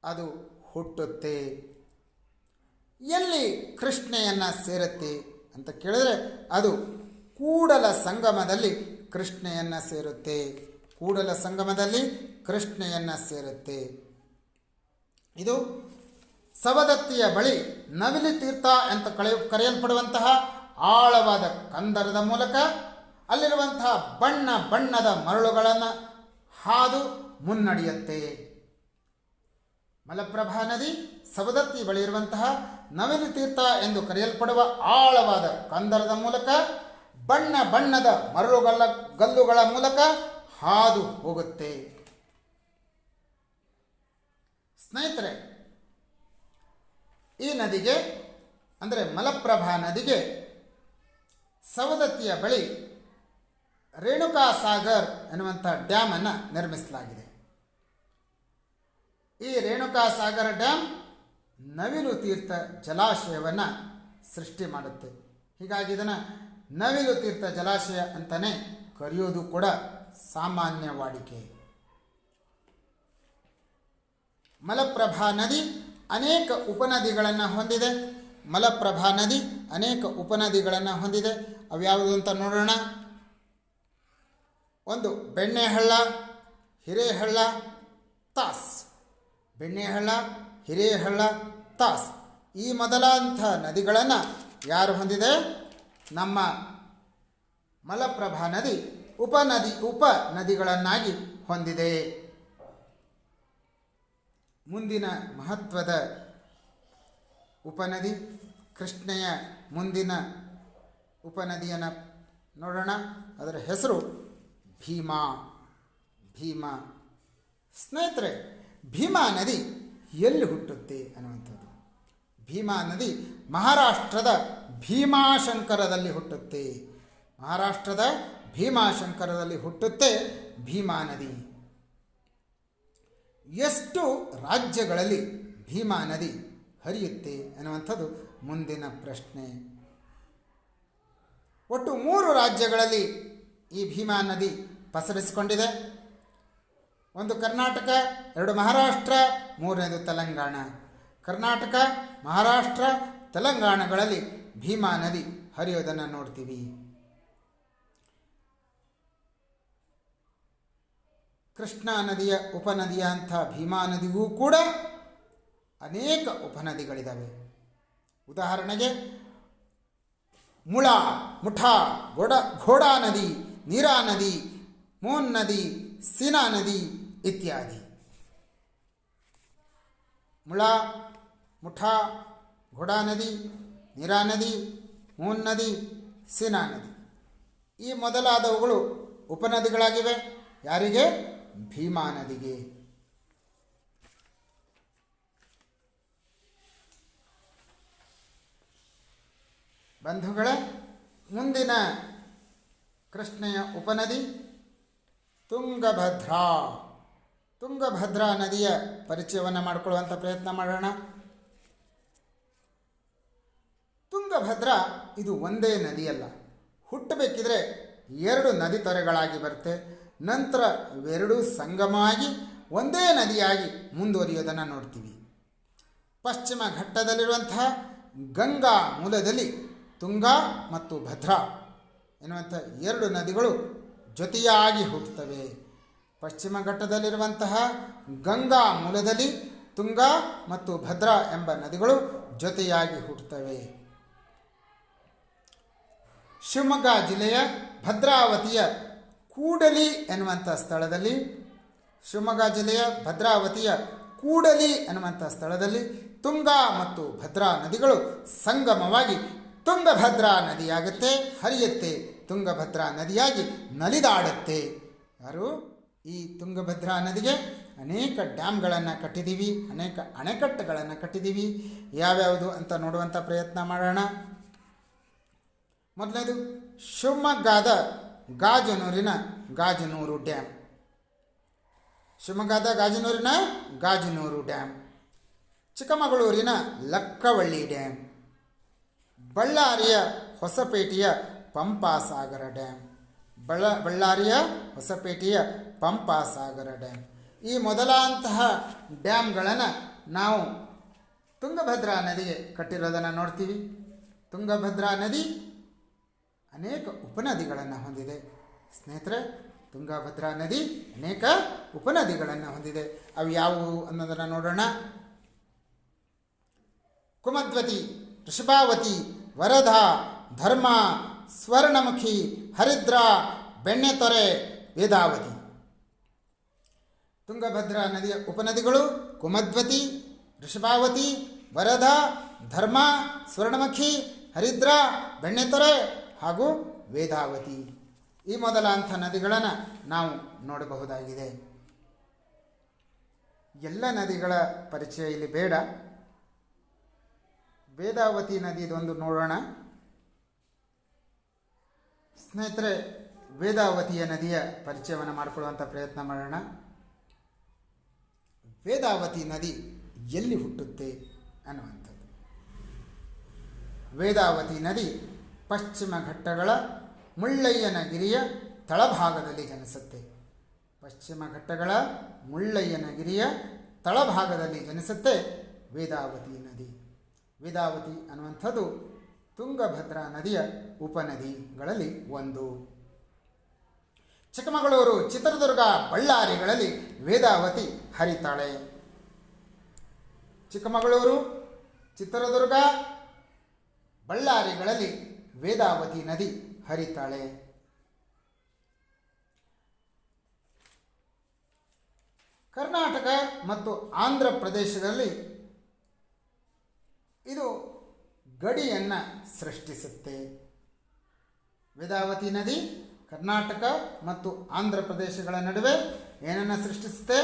ಅದು ಹುಟ್ಟುತ್ತೆ. ಎಲ್ಲಿ ಕೃಷ್ಣೆಯನ್ನು ಸೇರುತ್ತೆ ಅಂತ ಕೇಳಿದ್ರೆ ಅದು ಕೂಡಲ ಸಂಗಮದಲ್ಲಿ ಕೃಷ್ಣೆಯನ್ನು ಸೇರುತ್ತೆ. ಕೂಡಲ ಸಂಗಮದಲ್ಲಿ ಕೃಷ್ಣೆಯನ್ನು ಸೇರುತ್ತೆ. ಇದು ಸವದತ್ತಿಯ ಬಳಿ ನವಿಲು ತೀರ್ಥ ಅಂತ ಕರೆಯಲ್ಪಡುವಂತಹ ಆಳವಾದ ಕಂದರದ ಮೂಲಕ ಅಲ್ಲಿರುವಂತಹ ಬಣ್ಣ ಬಣ್ಣದ ಮರಳುಗಳನ್ನು ಹಾದು ಮುನ್ನಡೆಯುತ್ತೆ. ಮಲಪ್ರಭಾ ನದಿ ಸವದತ್ತಿ ಬಳಿ ಇರುವಂತಹ ನವಿಲು ತೀರ್ಥ ಎಂದು ಕರೆಯಲ್ಪಡುವ ಆಳವಾದ ಕಂದರದ ಮೂಲಕ ಬಣ್ಣ ಬಣ್ಣದ ಗಲ್ಲುಗಳ ಮೂಲಕ ಹಾದು ಹೋಗುತ್ತೆ. ಸ್ನೇಹಿತರೆ, ಈ ನದಿಗೆ ಅಂದರೆ ಮಲಪ್ರಭಾ ನದಿಗೆ ಸವದತ್ತಿಯ ಬಳಿ ರೇಣುಕಾ ಸಾಗರ್ ಎನ್ನುವಂಥ ಡ್ಯಾಮನ್ನು ನಿರ್ಮಿಸಲಾಗಿದೆ. ಈ ರೇಣುಕಾ ಸಾಗರ ಡ್ಯಾಮ್ ನವಿಲು ತೀರ್ಥ ಜಲಾಶಯವನ್ನು ಸೃಷ್ಟಿ ಮಾಡುತ್ತೆ. ಹೀಗಾಗಿ ಇದನ್ನು ನವಿಲು ತೀರ್ಥ ಜಲಾಶಯ ಅಂತಲೇ ಕರೆಯೋದು ಕೂಡ ಸಾಮಾನ್ಯ ವಾಡಿಕೆ. ಮಲಪ್ರಭಾ ನದಿ ಅನೇಕ ಉಪನದಿಗಳನ್ನು ಹೊಂದಿದೆ. ಮಲಪ್ರಭಾ ನದಿ ಅನೇಕ ಉಪನದಿಗಳನ್ನು ಹೊಂದಿದೆ. ಅವ್ಯಾವುದು ಅಂತ ನೋಡೋಣ. ಒಂದು ಬೆಣ್ಣೆಹಳ್ಳ, ಹಿರೇಹಳ್ಳ, ತಾಸ್. ಬೆಣ್ಣೆಹಳ್ಳ, ಹಿರೇಹಳ್ಳ, ತಾಸ್ ಈ ಮೊದಲಾದಂಥ ನದಿಗಳನ್ನು ಯಾರು ಹೊಂದಿದೆ? ನಮ್ಮ ಮಲಪ್ರಭಾ ನದಿ ಉಪನದಿಗಳನ್ನಾಗಿ ಹೊಂದಿದೆ. ಮುಂದಿನ ಮಹತ್ವದ ಉಪನದಿ ಕೃಷ್ಣೆಯ ಮುಂದಿನ ಉಪನದಿಯನ್ನು ನೋಡೋಣ. ಅದರ ಹೆಸರು ಭೀಮಾ. ಭೀಮಾ. ಸ್ನೇಹಿತರೆ, ಭೀಮಾ ನದಿ ಎಲ್ಲಿ ಹುಟ್ಟುತ್ತೆ ಅನ್ನುವಂಥದ್ದು. ಭೀಮಾ ನದಿ ಮಹಾರಾಷ್ಟ್ರದ ಭೀಮಾಶಂಕರದಲ್ಲಿ ಹುಟ್ಟುತ್ತೆ. ಮಹಾರಾಷ್ಟ್ರದ ಭೀಮಾಶಂಕರದಲ್ಲಿ ಹುಟ್ಟುತ್ತೆ ಭೀಮಾ ನದಿ. ಎಷ್ಟು ರಾಜ್ಯಗಳಲ್ಲಿ ಭೀಮಾ ನದಿ ಹರಿಯುತ್ತೆ ಅನ್ನುವಂಥದ್ದು ಮುಂದಿನ ಪ್ರಶ್ನೆ. ಒಟ್ಟು 3 ರಾಜ್ಯಗಳಲ್ಲಿ ಈ ಭೀಮಾ ನದಿ ಪಸರಿಸಿಕೊಂಡಿದೆ. ಒಂದು ಕರ್ನಾಟಕ, 2 ಮಹಾರಾಷ್ಟ್ರ, 3ನೇದು ತೆಲಂಗಾಣ. ಕರ್ನಾಟಕ, ಮಹಾರಾಷ್ಟ್ರ, ತೆಲಂಗಾಣಗಳಲ್ಲಿ ಭೀಮಾ ನದಿ ಹರಿಯೋದನ್ನು ನೋಡ್ತೀವಿ. ಕೃಷ್ಣಾ ನದಿಯ ಉಪನದಿಯ ಅಂಥ ಭೀಮಾ ನದಿಗೂ ಕೂಡ ಅನೇಕ ಉಪನದಿಗಳಿದ್ದಾವೆ. ಉದಾಹರಣೆಗೆ ಮುಠಾ, ಘೋಡಾ ನದಿ, ನೀರಾ ನದಿ, ಮೋನ್ ನದಿ, ಸೀನಾ ನದಿ ಇತ್ಯಾದಿ. ಮುಠಾ, ಘೋಡಾ ನದಿ, ನೀರಾ ನದಿ, ಮೋನ್ ನದಿ, ಸೀನಾ ನದಿ ಈ ಮೊದಲಾದವುಗಳು ಉಪನದಿಗಳಾಗಿವೆ. ಯಾರಿಗೆ? ಭೀಮಾ ನದಿಗೆ. ಬಂಧುಗಳೇ, ಮುಂದಿನ ಕೃಷ್ಣೆಯ ಉಪನದಿ ತುಂಗಭದ್ರಾ. ತುಂಗಭದ್ರಾ ನದಿಯ ಪರಿಚಯವನ್ನು ಮಾಡಿಕೊಳ್ಳುವಂಥ ಪ್ರಯತ್ನ ಮಾಡೋಣ. ತುಂಗಭದ್ರಾ ಇದು ಒಂದೇ ನದಿಯಲ್ಲ. ಹುಟ್ಟಬೇಕಿದ್ರೆ 2 ನದಿ ತೊರೆಗಳಾಗಿ ಬರುತ್ತೆ. ನಂತರ ಇವೆರಡೂ ಸಂಗಮವಾಗಿ ಒಂದೇ ನದಿಯಾಗಿ ಮುಂದುವರಿಯೋದನ್ನು ನೋಡ್ತೀವಿ. ಪಶ್ಚಿಮ ಘಟ್ಟದಲ್ಲಿರುವಂತಹ ಗಂಗಾ ಮೂಲದಲ್ಲಿ ತುಂಗಾ ಮತ್ತು ಭದ್ರಾ ಎನ್ನುವಂಥ 2 ನದಿಗಳು ಜೊತೆಯಾಗಿ ಹುಟ್ಟುತ್ತವೆ. ಪಶ್ಚಿಮ ಘಟ್ಟದಲ್ಲಿರುವಂತಹ ಗಂಗಾ ಮೂಲದಲ್ಲಿ ತುಂಗಾ ಮತ್ತು ಭದ್ರಾ ಎಂಬ ನದಿಗಳು ಜೊತೆಯಾಗಿ ಹುಟ್ಟುತ್ತವೆ. ಶಿವಮೊಗ್ಗ ಜಿಲ್ಲೆಯ ಭದ್ರಾವತಿಯ ಕೂಡಲಿ ಎನ್ನುವಂಥ ಸ್ಥಳದಲ್ಲಿ, ಶಿವಮೊಗ್ಗ ಜಿಲ್ಲೆಯ ಭದ್ರಾವತಿಯ ಕೂಡಲಿ ಎನ್ನುವಂಥ ಸ್ಥಳದಲ್ಲಿ ತುಂಗಾ ಮತ್ತು ಭದ್ರಾ ನದಿಗಳು ಸಂಗಮವಾಗಿ ತುಂಗಭದ್ರಾ ನದಿಯಾಗುತ್ತೆ, ಹರಿಯುತ್ತೆ. ತುಂಗಭದ್ರಾ ನದಿಯಾಗಿ ನಲಿದಾಡುತ್ತೆ. ಯಾರು? ಈ ತುಂಗಭದ್ರಾ ನದಿಗೆ ಅನೇಕ ಡ್ಯಾಮ್ಗಳನ್ನು ಕಟ್ಟಿದ್ದೀವಿ, ಅನೇಕ ಅಣೆಕಟ್ಟುಗಳನ್ನು ಕಟ್ಟಿದ್ದೀವಿ. ಯಾವ್ಯಾವುದು ಅಂತ ನೋಡುವಂಥ ಪ್ರಯತ್ನ ಮಾಡೋಣ. ಮೊದಲನೇದು ಶಿವಮೊಗ್ಗದ ಗಾಜನೂರಿನ ಗಾಜನೂರು ಡ್ಯಾಮ್. ಶಿವಮೊಗ್ಗದ ಗಾಜನೂರಿನ ಗಾಜನೂರು ಡ್ಯಾಮ್, ಚಿಕ್ಕಮಗಳೂರಿನ ಲಕ್ಕವಳ್ಳಿ ಡ್ಯಾಮ್, ಬಳ್ಳಾರಿಯ ಹೊಸಪೇಟೆಯ ಪಂಪಾಸಾಗರ ಡ್ಯಾಮ್, ಬಳ್ಳಾರಿಯ ಹೊಸಪೇಟೆಯ ಪಂಪಾಸಾಗರ ಡ್ಯಾಮ್. ಈ ಮೊದಲಾದಂತಹ ಡ್ಯಾಮ್ಗಳನ್ನು ನಾವು ತುಂಗಭದ್ರಾ ನದಿಗೆ ಕಟ್ಟಿರೋದನ್ನು ನೋಡ್ತೀವಿ. ತುಂಗಭದ್ರಾ ನದಿ ಅನೇಕ ಉಪನದಿಗಳನ್ನು ಹೊಂದಿದೆ ಸ್ನೇಹಿತರೆ. ತುಂಗಭದ್ರಾ ನದಿ ಅನೇಕ ಉಪನದಿಗಳನ್ನು ಹೊಂದಿದೆ. ಅವು ಯಾವುವು ಅನ್ನೋದನ್ನು ನೋಡೋಣ. ಕುಮದ್ವತಿ, ವೃಷಭಾವತಿ, ವರಧಾ, ಧರ್ಮ, ಸ್ವರ್ಣಮುಖಿ, ಹರಿದ್ರಾ, ಬೆಣ್ಣೆತೊರೆ, ವೇದಾವತಿ. ತುಂಗಭದ್ರಾ ನದಿಯ ಉಪನದಿಗಳು ಕುಮದ್ವತಿ, ವೃಷಭಾವತಿ, ವರಧಾ, ಧರ್ಮ, ಸ್ವರ್ಣಮುಖಿ, ಹರಿದ್ರಾ, ಬೆಣ್ಣೆತೊರೆ ಹಾಗೂ ವೇದಾವತಿ. ಈ ಮೊದಲಾಂಥ ನದಿಗಳನ್ನು ನಾವು ನೋಡಬಹುದಾಗಿದೆ. ಎಲ್ಲ ನದಿಗಳ ಪರಿಚಯ ಇಲ್ಲಿ ಬೇಡ. ವೇದಾವತಿ ನದಿದೊಂದು ನೋಡೋಣ ಸ್ನೇಹಿತರೆ. ವೇದಾವತಿಯ ನದಿಯ ಪರಿಚಯವನ್ನು ಮಾಡಿಕೊಳ್ಳುವಂಥ ಪ್ರಯತ್ನ ಮಾಡೋಣ. ವೇದಾವತಿ ನದಿ ಎಲ್ಲಿ ಹುಟ್ಟುತ್ತೆ ಅನ್ನುವಂಥದ್ದು. ವೇದಾವತಿ ನದಿ ಪಶ್ಚಿಮ ಘಟ್ಟಗಳ ಮುಳ್ಳಯ್ಯನಗಿರಿಯ ತಳಭಾಗದಲ್ಲಿ ಜನಿಸುತ್ತೆ. ಪಶ್ಚಿಮ ಘಟ್ಟಗಳ ಮುಳ್ಳಯ್ಯನಗಿರಿಯ ತಳಭಾಗದಲ್ಲಿ ಜನಿಸುತ್ತೆ ವೇದಾವತಿ ನದಿ. ವೇದಾವತಿ ಅನ್ನುವಂಥದ್ದು ತುಂಗಭದ್ರಾ ನದಿಯ ಉಪನದಿಗಳಲ್ಲಿ ಒಂದು. ಚಿಕ್ಕಮಗಳೂರು, ಚಿತ್ರದುರ್ಗ, ಬಳ್ಳಾರಿಗಳಲ್ಲಿ ವೇದಾವತಿ ಹರಿತಾಳೆ. ಚಿಕ್ಕಮಗಳೂರು, ಚಿತ್ರದುರ್ಗ, ಬಳ್ಳಾರಿಗಳಲ್ಲಿ ವೇದಾವತಿ ನದಿ ಹರಿತಾಳೆ. ಕರ್ನಾಟಕ ಮತ್ತು ಆಂಧ್ರ ಪ್ರದೇಶದಲ್ಲಿ ಇದು ಗಡಿಯನ್ನು ಸೃಷ್ಟಿಸುತ್ತೆ. ವೇದಾವತಿ ನದಿ ಕರ್ನಾಟಕ ಮತ್ತು ಆಂಧ್ರ ಪ್ರದೇಶಗಳ ನಡುವೆ ಏನನ್ನು ಸೃಷ್ಟಿಸುತ್ತೆ?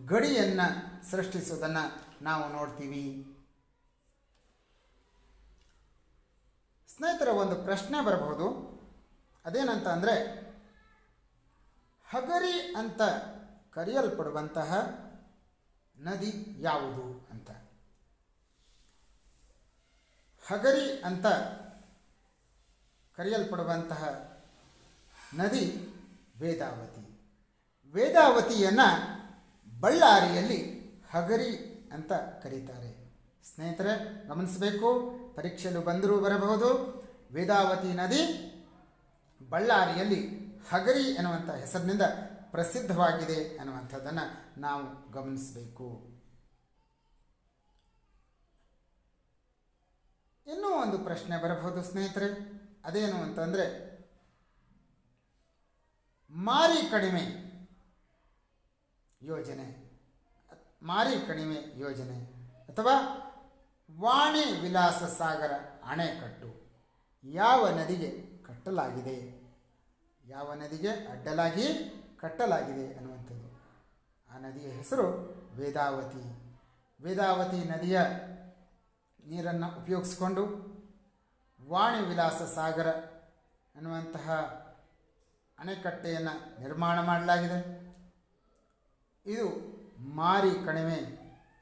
ಗಡಿಯನ್ನು ಸೃಷ್ಟಿಸುವುದನ್ನು ನಾವು ನೋಡ್ತೀವಿ. ಸ್ನೇಹಿತರ, ಒಂದು ಪ್ರಶ್ನೆ ಬರಬಹುದು. ಅದೇನಂತ ಅಂದರೆ, ಹಗರಿ ಅಂತ ಕರೆಯಲ್ಪಡುವಂತಹ ನದಿ ಯಾವುದು ಅಂತ. ಹಗರಿ ಅಂತ ಕರೆಯಲ್ಪಡುವಂತಹ ನದಿ ವೇದಾವತಿ. ವೇದಾವತಿಯನ್ನು ಬಳ್ಳಾರಿಯಲ್ಲಿ ಹಗರಿ ಅಂತ ಕರೀತಾರೆ. ಸ್ನೇಹಿತರೆ ಗಮನಿಸಬೇಕು, ಪರೀಕ್ಷೆಯಲ್ಲಿ ಬಂದರೂ ಬರಬಹುದು. ವೇದಾವತಿ ನದಿ ಬಳ್ಳಾರಿಯಲ್ಲಿ ಹಗರಿ ಎನ್ನುವಂಥ ಹೆಸರಿನಿಂದ ಪ್ರಸಿದ್ಧವಾಗಿದೆ ಅನ್ನುವಂಥದ್ದನ್ನು ನಾವು ಗಮನಿಸಬೇಕು. ಇನ್ನೂ ಒಂದು ಪ್ರಶ್ನೆ ಬರಬಹುದು ಸ್ನೇಹಿತರೆ. ಅದೇನು ಅಂತಂದರೆ, ಮಾರಿ ಕಣಿವೆ ಯೋಜನೆ, ಮಾರಿ ಕಣಿವೆ ಯೋಜನೆ ಅಥವಾ ವಾಣಿ ವಿಲಾಸ ಸಾಗರ ಅಣೆಕಟ್ಟು ಯಾವ ನದಿಗೆ ಕಟ್ಟಲಾಗಿದೆ, ಯಾವ ನದಿಗೆ ಅಡ್ಡಲಾಗಿ ಕಟ್ಟಲಾಗಿದೆ ಅನ್ನುವಂಥದ್ದು. ಆ ನದಿಯ ಹೆಸರು ವೇದಾವತಿ. ವೇದಾವತಿ ನದಿಯ ನೀರನ್ನು ಉಪಯೋಗಿಸಿಕೊಂಡು ವಾಣಿ ವಿಲಾಸ ಸಾಗರ ಅನ್ನುವಂತಹ ಅಣೆಕಟ್ಟೆಯನ್ನು ನಿರ್ಮಾಣ ಮಾಡಲಾಗಿದೆ. ಇದು ಮಾರಿ ಕಣಿವೆ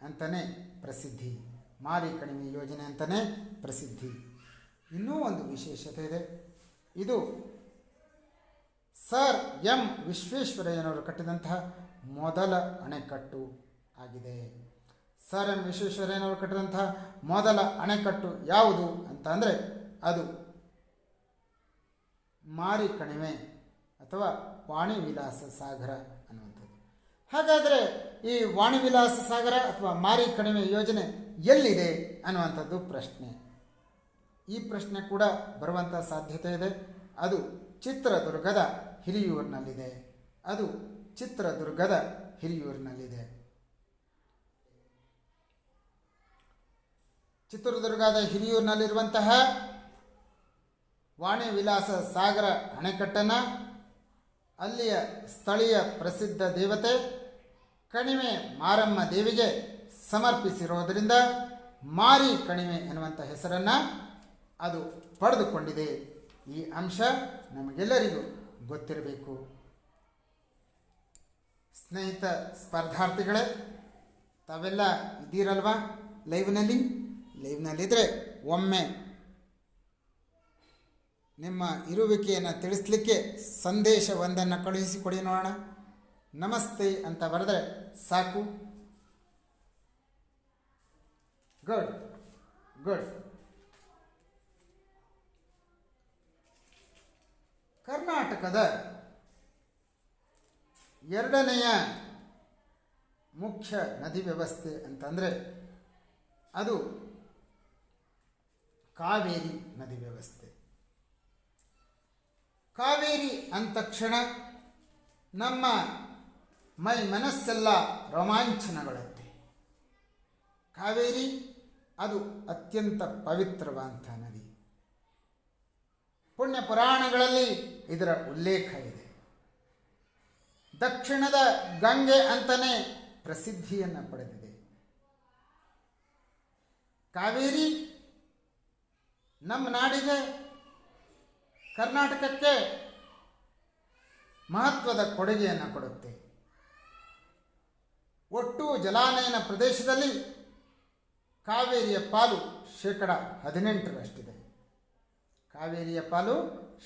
ಅಂತಲೇ ಪ್ರಸಿದ್ಧಿ, ಮಾರಿ ಕಣಿವೆ ಯೋಜನೆ ಅಂತಲೇ ಪ್ರಸಿದ್ಧಿ. ಇನ್ನೂ ಒಂದು ವಿಶೇಷತೆ ಇದೆ. ಇದು ಸರ್ ಎಂ ವಿಶ್ವೇಶ್ವರಯ್ಯನವರು ಕಟ್ಟಿದಂತಹ ಮೊದಲ ಅಣೆಕಟ್ಟು ಆಗಿದೆ. ಸರ್ ಎಂ ವಿಶ್ವೇಶ್ವರಯ್ಯನವರು ಕಟ್ಟಿದಂತಹ ಮೊದಲ ಅಣೆಕಟ್ಟು ಯಾವುದು ಅಂತ ಅಂದರೆ ಅದು ಮಾರಿ ಕಣಿವೆ ಅಥವಾ ವಾಣಿ ವಿಲಾಸ ಸಾಗರ ಅನ್ನುವಂಥದ್ದು. ಹಾಗಾದರೆ ಈ ವಾಣಿ ವಿಲಾಸ ಸಾಗರ ಅಥವಾ ಮಾರಿ ಕಣಿವೆ ಯೋಜನೆ ಎಲ್ಲಿದೆ ಅನ್ನುವಂಥದ್ದು ಪ್ರಶ್ನೆ. ಈ ಪ್ರಶ್ನೆ ಕೂಡ ಬರುವಂಥ ಸಾಧ್ಯತೆ ಇದೆ. ಅದು ಚಿತ್ರದುರ್ಗದ ಹಿರಿಯೂರಿನಲ್ಲಿದೆ. ಅದು ಚಿತ್ರದುರ್ಗದ ಹಿರಿಯೂರಿನಲ್ಲಿದೆ. ಚಿತ್ರದುರ್ಗದ ಹಿರಿಯೂರಿನಲ್ಲಿರುವಂತಹ ವಾಣಿ ವಿಲಾಸ ಸಾಗರ ಅಣೆಕಟ್ಟನ್ನು ಅಲ್ಲಿಯ ಸ್ಥಳೀಯ ಪ್ರಸಿದ್ಧ ದೇವತೆ ಕಣಿವೆ ಮಾರಮ್ಮ ದೇವಿಗೆ ಸಮರ್ಪಿಸಿರೋದರಿಂದ ಮಾರಿ ಕಣಿವೆ ಎನ್ನುವಂಥ ಹೆಸರನ್ನು ಅದು ಪಡೆದುಕೊಂಡಿದೆ. ಈ ಅಂಶ ನಮಗೆಲ್ಲರಿಗೂ ಗೊತ್ತಿರಬೇಕು. ಸ್ನೇಹಿತ ಸ್ಪರ್ಧಾರ್ಥಿಗಳೇ, ತಾವೆಲ್ಲ ಇದ್ದೀರಲ್ವಾ ಲೈವ್ನಲ್ಲಿದ್ದರೆ ಒಮ್ಮೆ ನಿಮ್ಮ ಇರುವಿಕೆಯನ್ನು ತಿಳಿಸ್ಲಿಕ್ಕೆ ಸಂದೇಶವೊಂದನ್ನು ಕಳುಹಿಸಿಕೊಡಿ ನೋಡೋಣ. ನಮಸ್ತೆ ಅಂತ ಬರೆದ್ರೆ ಸಾಕು. Good good. ಕರ್ನಾಟಕದ ಎರಡನೆಯ ಮುಖ್ಯ ನದಿ ವ್ಯವಸ್ಥೆ ಅಂತಂದರೆ ಅದು ಕಾವೇರಿ ನದಿ ವ್ಯವಸ್ಥೆ. ಕಾವೇರಿ ಅಂದ ತಕ್ಷಣ ನಮ್ಮ ಮನಸ್ಸೆಲ್ಲ ರೋಮಾಂಚನಗೊಳ್ಳುತ್ತೆ. ಕಾವೇರಿ ಅದು ಅತ್ಯಂತ ಪವಿತ್ರವಾದಂಥ ನದಿ. ಪುಣ್ಯ ಪುರಾಣಗಳಲ್ಲಿ ಇದರ ಉಲ್ಲೇಖ ಇದೆ. ದಕ್ಷಿಣದ ಗಂಗೆ ಅಂತಲೇ ಪ್ರಸಿದ್ಧಿಯನ್ನು ಪಡೆದಿದೆ. ಕಾವೇರಿ ನಮ್ಮ ನಾಡಿಗೆ, ಕರ್ನಾಟಕಕ್ಕೆ ಮಹತ್ವದ ಕೊಡುಗೆಯನ್ನು ಕೊಡುತ್ತೆ. ಒಟ್ಟು ಜಲಾನಯನ ಪ್ರದೇಶದಲ್ಲಿ ಕಾವೇರಿಯ ಪಾಲು 18%. ಕಾವೇರಿಯ ಪಾಲು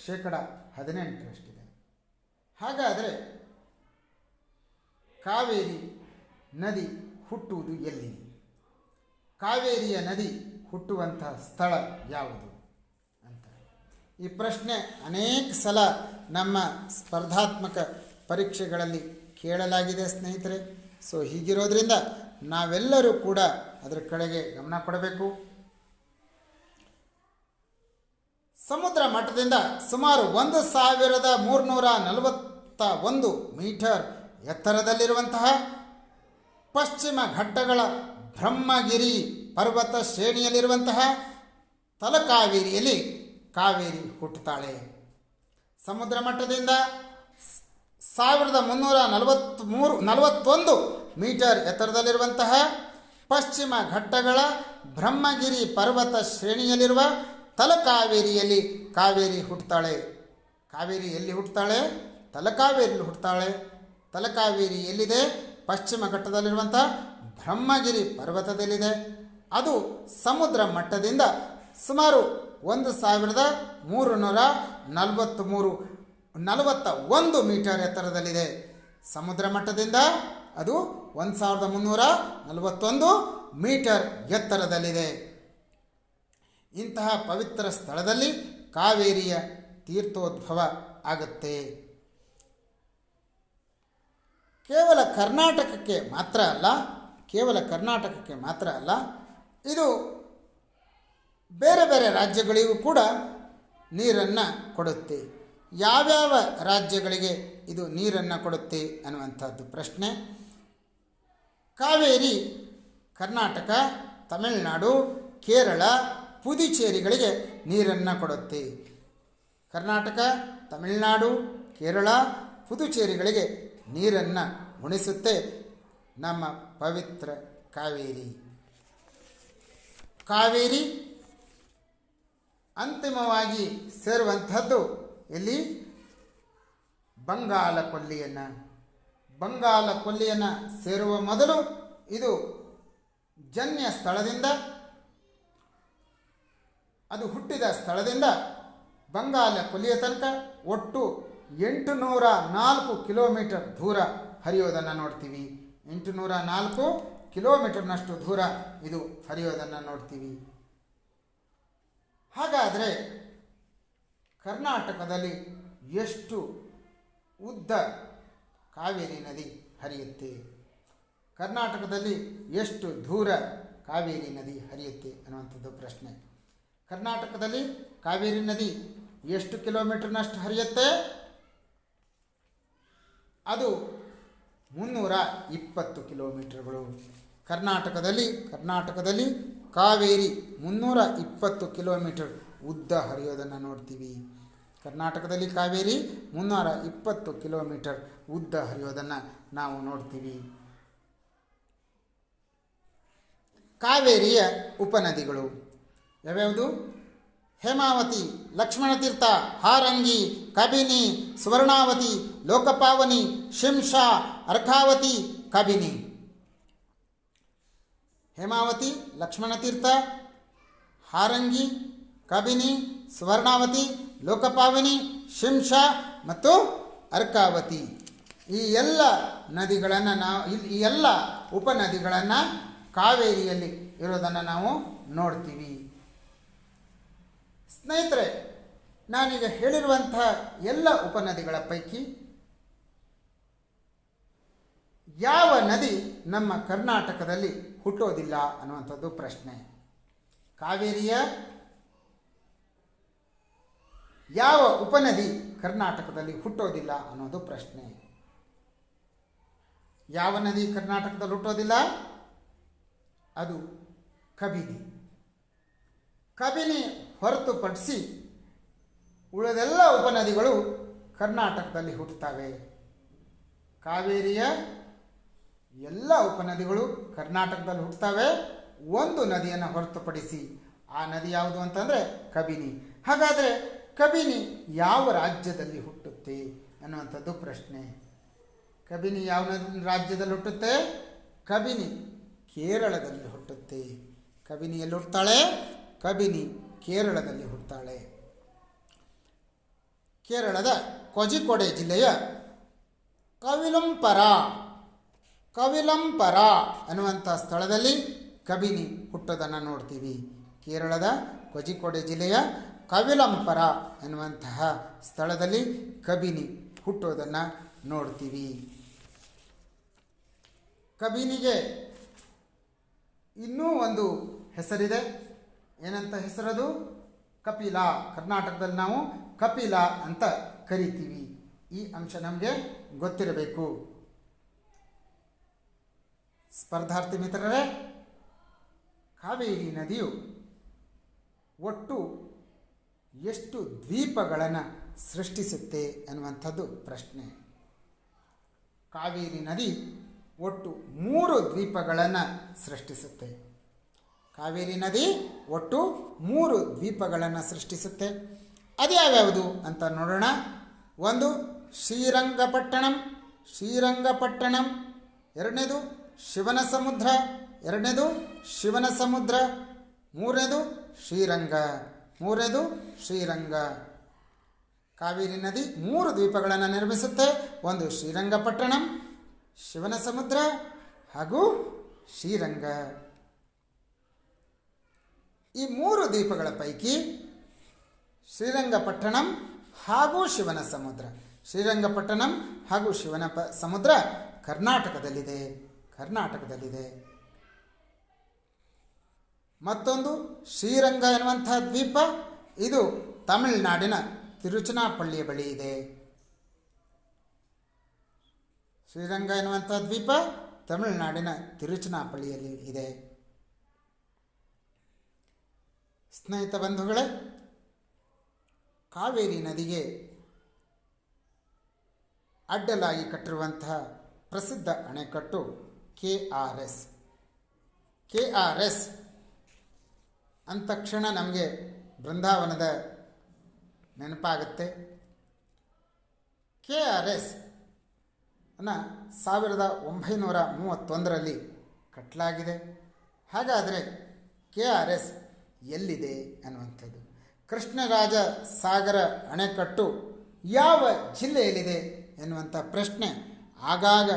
18%. ಹಾಗಾದರೆ ಕಾವೇರಿ ನದಿ ಹುಟ್ಟುವುದು ಎಲ್ಲಿ? ಕಾವೇರಿಯ ನದಿ ಹುಟ್ಟುವಂತಹ ಸ್ಥಳ ಯಾವುದು ಅಂತ ಈ ಪ್ರಶ್ನೆ ಅನೇಕ ಸಲ ನಮ್ಮ ಸ್ಪರ್ಧಾತ್ಮಕ ಪರೀಕ್ಷೆಗಳಲ್ಲಿ ಕೇಳಲಾಗಿದೆ ಸ್ನೇಹಿತರೆ. ಸೊ ಹೀಗಿರೋದ್ರಿಂದ ನಾವೆಲ್ಲರೂ ಕೂಡ ಅದರ ಕಡೆಗೆ ಗಮನ ಕೊಡಬೇಕು. ಸಮುದ್ರ ಮಟ್ಟದಿಂದ ಸುಮಾರು 1341 ಮೀಟರ್ ಎತ್ತರದಲ್ಲಿರುವಂತಹ ಪಶ್ಚಿಮ ಘಟ್ಟಗಳ ಬ್ರಹ್ಮಗಿರಿ ಪರ್ವತ ಶ್ರೇಣಿಯಲ್ಲಿರುವಂತಹ ತಲಕಾವೇರಿಯಲ್ಲಿ ಕಾವೇರಿ ಹುಟ್ಟುತ್ತಾಳೆ. ಸಮುದ್ರ ಮಟ್ಟದಿಂದ 1341 ಮೀಟರ್ ಎತ್ತರದಲ್ಲಿರುವಂತಹ ಪಶ್ಚಿಮ ಘಟ್ಟಗಳ ಬ್ರಹ್ಮಗಿರಿ ಪರ್ವತ ಶ್ರೇಣಿಯಲ್ಲಿರುವ ತಲಕಾವೇರಿಯಲ್ಲಿ ಕಾವೇರಿ ಹುಟ್ಟುತ್ತಾಳೆ. ಕಾವೇರಿ ಎಲ್ಲಿ ಹುಟ್ಟುತ್ತಾಳೆ? ತಲಕಾವೇರಿಯಲ್ಲಿ ಹುಟ್ಟುತ್ತಾಳೆ. ತಲಕಾವೇರಿ ಎಲ್ಲಿದೆ? ಪಶ್ಚಿಮ ಘಟ್ಟದಲ್ಲಿರುವಂಥ ಬ್ರಹ್ಮಗಿರಿ ಪರ್ವತದಲ್ಲಿದೆ. ಅದು ಸಮುದ್ರ ಮಟ್ಟದಿಂದ ಸುಮಾರು 1341 ಮೀಟರ್ ಎತ್ತರದಲ್ಲಿದೆ. ಸಮುದ್ರ ಮಟ್ಟದಿಂದ ಅದು 1341 ಮೀಟರ್ ಎತ್ತರದಲ್ಲಿದೆ. ಇಂತಹ ಪವಿತ್ರ ಸ್ಥಳದಲ್ಲಿ ಕಾವೇರಿಯ ತೀರ್ಥೋದ್ಭವ ಆಗುತ್ತೆ. ಕೇವಲ ಕರ್ನಾಟಕಕ್ಕೆ ಮಾತ್ರ ಅಲ್ಲ, ಇದು ಬೇರೆ ಬೇರೆ ರಾಜ್ಯಗಳಿಗೂ ಕೂಡ ನೀರನ್ನು ಕೊಡುತ್ತೆ. ಯಾವ್ಯಾವ ರಾಜ್ಯಗಳಿಗೆ ಇದು ನೀರನ್ನು ಕೊಡುತ್ತೆ ಅನ್ನುವಂಥದ್ದು ಪ್ರಶ್ನೆ. ಕಾವೇರಿ ಕರ್ನಾಟಕ, ತಮಿಳುನಾಡು, ಕೇರಳ, ಪುದುಚೇರಿಗಳಿಗೆ ನೀರನ್ನು ಕೊಡುತ್ತೆ. ಕರ್ನಾಟಕ, ತಮಿಳುನಾಡು, ಕೇರಳ, ಪುದುಚೇರಿಗಳಿಗೆ ನೀರನ್ನು ಉಣಿಸುತ್ತೆ ನಮ್ಮ ಪವಿತ್ರ ಕಾವೇರಿ. ಕಾವೇರಿ ಅಂತಿಮವಾಗಿ ಸೇರುವಂಥದ್ದು ಎಲ್ಲಿ? ಬಂಗಾಲ ಕೊಲ್ಲಿಯನ್ನು ಸೇರುವ ಮೊದಲು ಇದು ಜನ್ಯ ಸ್ಥಳದಿಂದ, ಅದು ಹುಟ್ಟಿದ ಸ್ಥಳದಿಂದ ಬಂಗಾಲ ಕೊಲ್ಲಿಯ ತನಕ ಒಟ್ಟು 804 ಕಿಲೋಮೀಟರ್ ದೂರ ಹರಿಯೋದನ್ನು ನೋಡ್ತೀವಿ. 804 ಕಿಲೋಮೀಟರ್ನಷ್ಟು ದೂರ ಇದು ಹರಿಯೋದನ್ನು ನೋಡ್ತೀವಿ. ಹಾಗಾದರೆ ಕರ್ನಾಟಕದಲ್ಲಿ ಎಷ್ಟು ಉದ್ದ ಕಾವೇರಿ ನದಿ ಹರಿಯುತ್ತೆ? ಕರ್ನಾಟಕದಲ್ಲಿ ಎಷ್ಟು ದೂರ ಕಾವೇರಿ ನದಿ ಹರಿಯುತ್ತೆ ಅನ್ನುವಂಥದ್ದು ಪ್ರಶ್ನೆ. ಕರ್ನಾಟಕದಲ್ಲಿ ಕಾವೇರಿ ನದಿ ಎಷ್ಟು ಕಿಲೋಮೀಟರ್ನಷ್ಟು ಹರಿಯುತ್ತೆ? ಅದು 320 ಕಿಲೋಮೀಟರ್ಗಳು. ಕರ್ನಾಟಕದಲ್ಲಿ ಕಾವೇರಿ 320 ಕಿಲೋಮೀಟರ್ ಉದ್ದ ಹರಿಯೋದನ್ನು ನೋಡ್ತೀವಿ. ಕರ್ನಾಟಕದಲ್ಲಿ ಕಾವೇರಿ 320 ಕಿಲೋಮೀಟರ್ ಉದ್ದ ಹರಿಯೋದನ್ನು ನಾವು ನೋಡ್ತೀವಿ. ಕಾವೇರಿಯ ಉಪನದಿಗಳು ಯಾವ್ಯಾವುದು? ಹೇಮಾವತಿ, ಲಕ್ಷ್ಮಣತೀರ್ಥ, ಹಾರಂಗಿ, ಕಬಿನಿ, ಸುವರ್ಣಾವತಿ, ಲೋಕಪಾವನಿ, ಶಿಂಷಾ, ಅರ್ಕಾವತಿ, ಕಬಿನಿ. ಹೇಮಾವತಿ, ಲಕ್ಷ್ಮಣತೀರ್ಥ, ಹಾರಂಗಿ, ಕಬಿನಿ, ಸುವರ್ಣಾವತಿ, ಲೋಕಪಾವನಿ, ಶಿಂಷಾ ಮತ್ತು ಅರ್ಕಾವತಿ. ಈ ಎಲ್ಲ ನದಿಗಳನ್ನು ಈ ಎಲ್ಲ ಉಪನದಿಗಳನ್ನು ಕಾವೇರಿಯಲ್ಲಿ ಇರೋದನ್ನು ನಾವು ನೋಡ್ತೀವಿ. ಸ್ನೇಹಿತರೆ, ನಾನೀಗ ಹೇಳಿರುವಂಥ ಎಲ್ಲ ಉಪನದಿಗಳ ಪೈಕಿ ಯಾವ ನದಿ ನಮ್ಮ ಕರ್ನಾಟಕದಲ್ಲಿ ಹುಟ್ಟೋದಿಲ್ಲ ಅನ್ನುವಂಥದ್ದು ಪ್ರಶ್ನೆ. ಕಾವೇರಿಯ ಯಾವ ಉಪನದಿ ಕರ್ನಾಟಕದಲ್ಲಿ ಹುಟ್ಟೋದಿಲ್ಲ ಅನ್ನೋದು ಪ್ರಶ್ನೆ. ಯಾವ ನದಿ ಕರ್ನಾಟಕದಲ್ಲಿ ಹುಟ್ಟೋದಿಲ್ಲ? ಅದು ಕಬಿನಿ. ಕಬಿನಿ ಹೊರತುಪಡಿಸಿ ಉಳಿದೆಲ್ಲ ಉಪನದಿಗಳು ಕರ್ನಾಟಕದಲ್ಲಿ ಹುಟ್ಟುತ್ತವೆ. ಕಾವೇರಿಯ ಎಲ್ಲ ಉಪನದಿಗಳು ಕರ್ನಾಟಕದಲ್ಲಿ ಹುಟ್ಟುತ್ತವೆ, ಒಂದು ನದಿಯನ್ನು ಹೊರತುಪಡಿಸಿ. ಆ ನದಿ ಯಾವುದು ಅಂತಂದರೆ ಕಬಿನಿ. ಹಾಗಾದರೆ ಕಬಿನಿ ಯಾವ ರಾಜ್ಯದಲ್ಲಿ ಹುಟ್ಟುತ್ತೆ ಅನ್ನುವಂಥದ್ದು ಪ್ರಶ್ನೆ. ಕಬಿನಿ ಯಾವ ರಾಜ್ಯದಲ್ಲಿ ಹುಟ್ಟುತ್ತೆ? ಕಬಿನಿ ಕೇರಳದಲ್ಲಿ ಹುಟ್ಟುತ್ತೆ. ಕಬಿನಿ ಎಲ್ಲಿ ಹುಟ್ಟುತ್ತಾಳೆ? ಕಬಿನಿ ಕೇರಳದಲ್ಲಿ ಹುಟ್ಟುತ್ತಾಳೆ. ಕೇರಳದ ಕೋಜಿಕೋಡೆ ಜಿಲ್ಲೆಯ ಕವಿಲಂಪರ ಅನ್ನುವಂಥ ಸ್ಥಳದಲ್ಲಿ ಕಬಿನಿ ಹುಟ್ಟೋದನ್ನು ನೋಡ್ತೀವಿ. ಕೇರಳದ ಕೋಜಿಕೋಡೆ ಜಿಲ್ಲೆಯ ಕವಿಲಂಪರ ಎನ್ನುವಂತಹ ಸ್ಥಳದಲ್ಲಿ ಕಬಿನಿ ಹುಟ್ಟೋದನ್ನು ನೋಡ್ತೀವಿ. ಕಬಿನಿಗೆ ಇನ್ನೂ ಒಂದು ಹೆಸರಿದೆ. ಏನಂತ ಹೆಸರದು? ಕಪಿಲ. ಕರ್ನಾಟಕದಲ್ಲಿ ನಾವು ಕಪಿಲ ಅಂತ ಕರಿತೀವಿ. ಈ ಅಂಶ ನಮಗೆ ಗೊತ್ತಿರಬೇಕು. ಸ್ಪರ್ಧಾರ್ಥಿ ಮಿತ್ರರೇ, ಕಾವೇರಿ ನದಿಯು ಒಟ್ಟು ಎಷ್ಟು ದ್ವೀಪಗಳನ್ನು ಸೃಷ್ಟಿಸುತ್ತೆ ಅನ್ನುವಂಥದ್ದು ಪ್ರಶ್ನೆ. ಕಾವೇರಿ ನದಿ ಒಟ್ಟು 3 ದ್ವೀಪಗಳನ್ನು ಸೃಷ್ಟಿಸುತ್ತೆ. ಕಾವೇರಿ ನದಿ ಒಟ್ಟು 3 ದ್ವೀಪಗಳನ್ನು ಸೃಷ್ಟಿಸುತ್ತೆ. ಅದ್ಯಾವ್ಯಾವುದು ಅಂತ ನೋಡೋಣ. ಒಂದು ಶ್ರೀರಂಗಪಟ್ಟಣಂ, ಎರಡನೇದು ಶಿವನ ಸಮುದ್ರ, ಮೂರನೇದು ಶ್ರೀರಂಗ. ಕಾವೇರಿ ನದಿ 3 ದ್ವೀಪಗಳನ್ನು ನಿರ್ಮಿಸುತ್ತೆ. ಒಂದು ಶ್ರೀರಂಗಪಟ್ಟಣಂ, ಶಿವನ ಸಮುದ್ರ ಹಾಗೂ ಶ್ರೀರಂಗ. ಈ 3 ದ್ವೀಪಗಳ ಪೈಕಿ ಶ್ರೀರಂಗಪಟ್ಟಣಂ ಹಾಗೂ ಶಿವನ ಸಮುದ್ರ ಕರ್ನಾಟಕದಲ್ಲಿದೆ. ಮತ್ತೊಂದು ಶ್ರೀರಂಗ ಎನ್ನುವಂಥ ದ್ವೀಪ, ಇದು ತಮಿಳುನಾಡಿನ ತಿರುಚನಾಪಳ್ಳಿಯ ಬಳಿ ಇದೆ. ಶ್ರೀರಂಗ ಎನ್ನುವಂಥ ದ್ವೀಪ ತಮಿಳುನಾಡಿನ ತಿರುಚನಾಪಳ್ಳಿಯಲ್ಲಿ ಇದೆ. ಸ್ನೇಹಿತ ಬಂಧುಗಳೇ, ಕಾವೇರಿ ನದಿಗೆ ಅಡ್ಡಲಾಗಿ ಕಟ್ಟಿರುವಂತಹ ಪ್ರಸಿದ್ಧ ಅಣೆಕಟ್ಟು KRS. KRS ಅಂದ ತಕ್ಷಣ ನಮಗೆ ಬೃಂದಾವನದ ನೆನಪಾಗುತ್ತೆ. KRS ಅನ್ನು 1931ರಲ್ಲಿ ಕಟ್ಟಲಾಗಿದೆ. ಹಾಗಾದರೆ KRS ಎಲ್ಲಿದೆ ಅನ್ನುವಂಥದ್ದು. ಕೃಷ್ಣರಾಜ ಸಾಗರ ಅಣೆಕಟ್ಟು ಯಾವ ಜಿಲ್ಲೆಯಲ್ಲಿದೆ ಎನ್ನುವಂಥ ಪ್ರಶ್ನೆ ಆಗಾಗ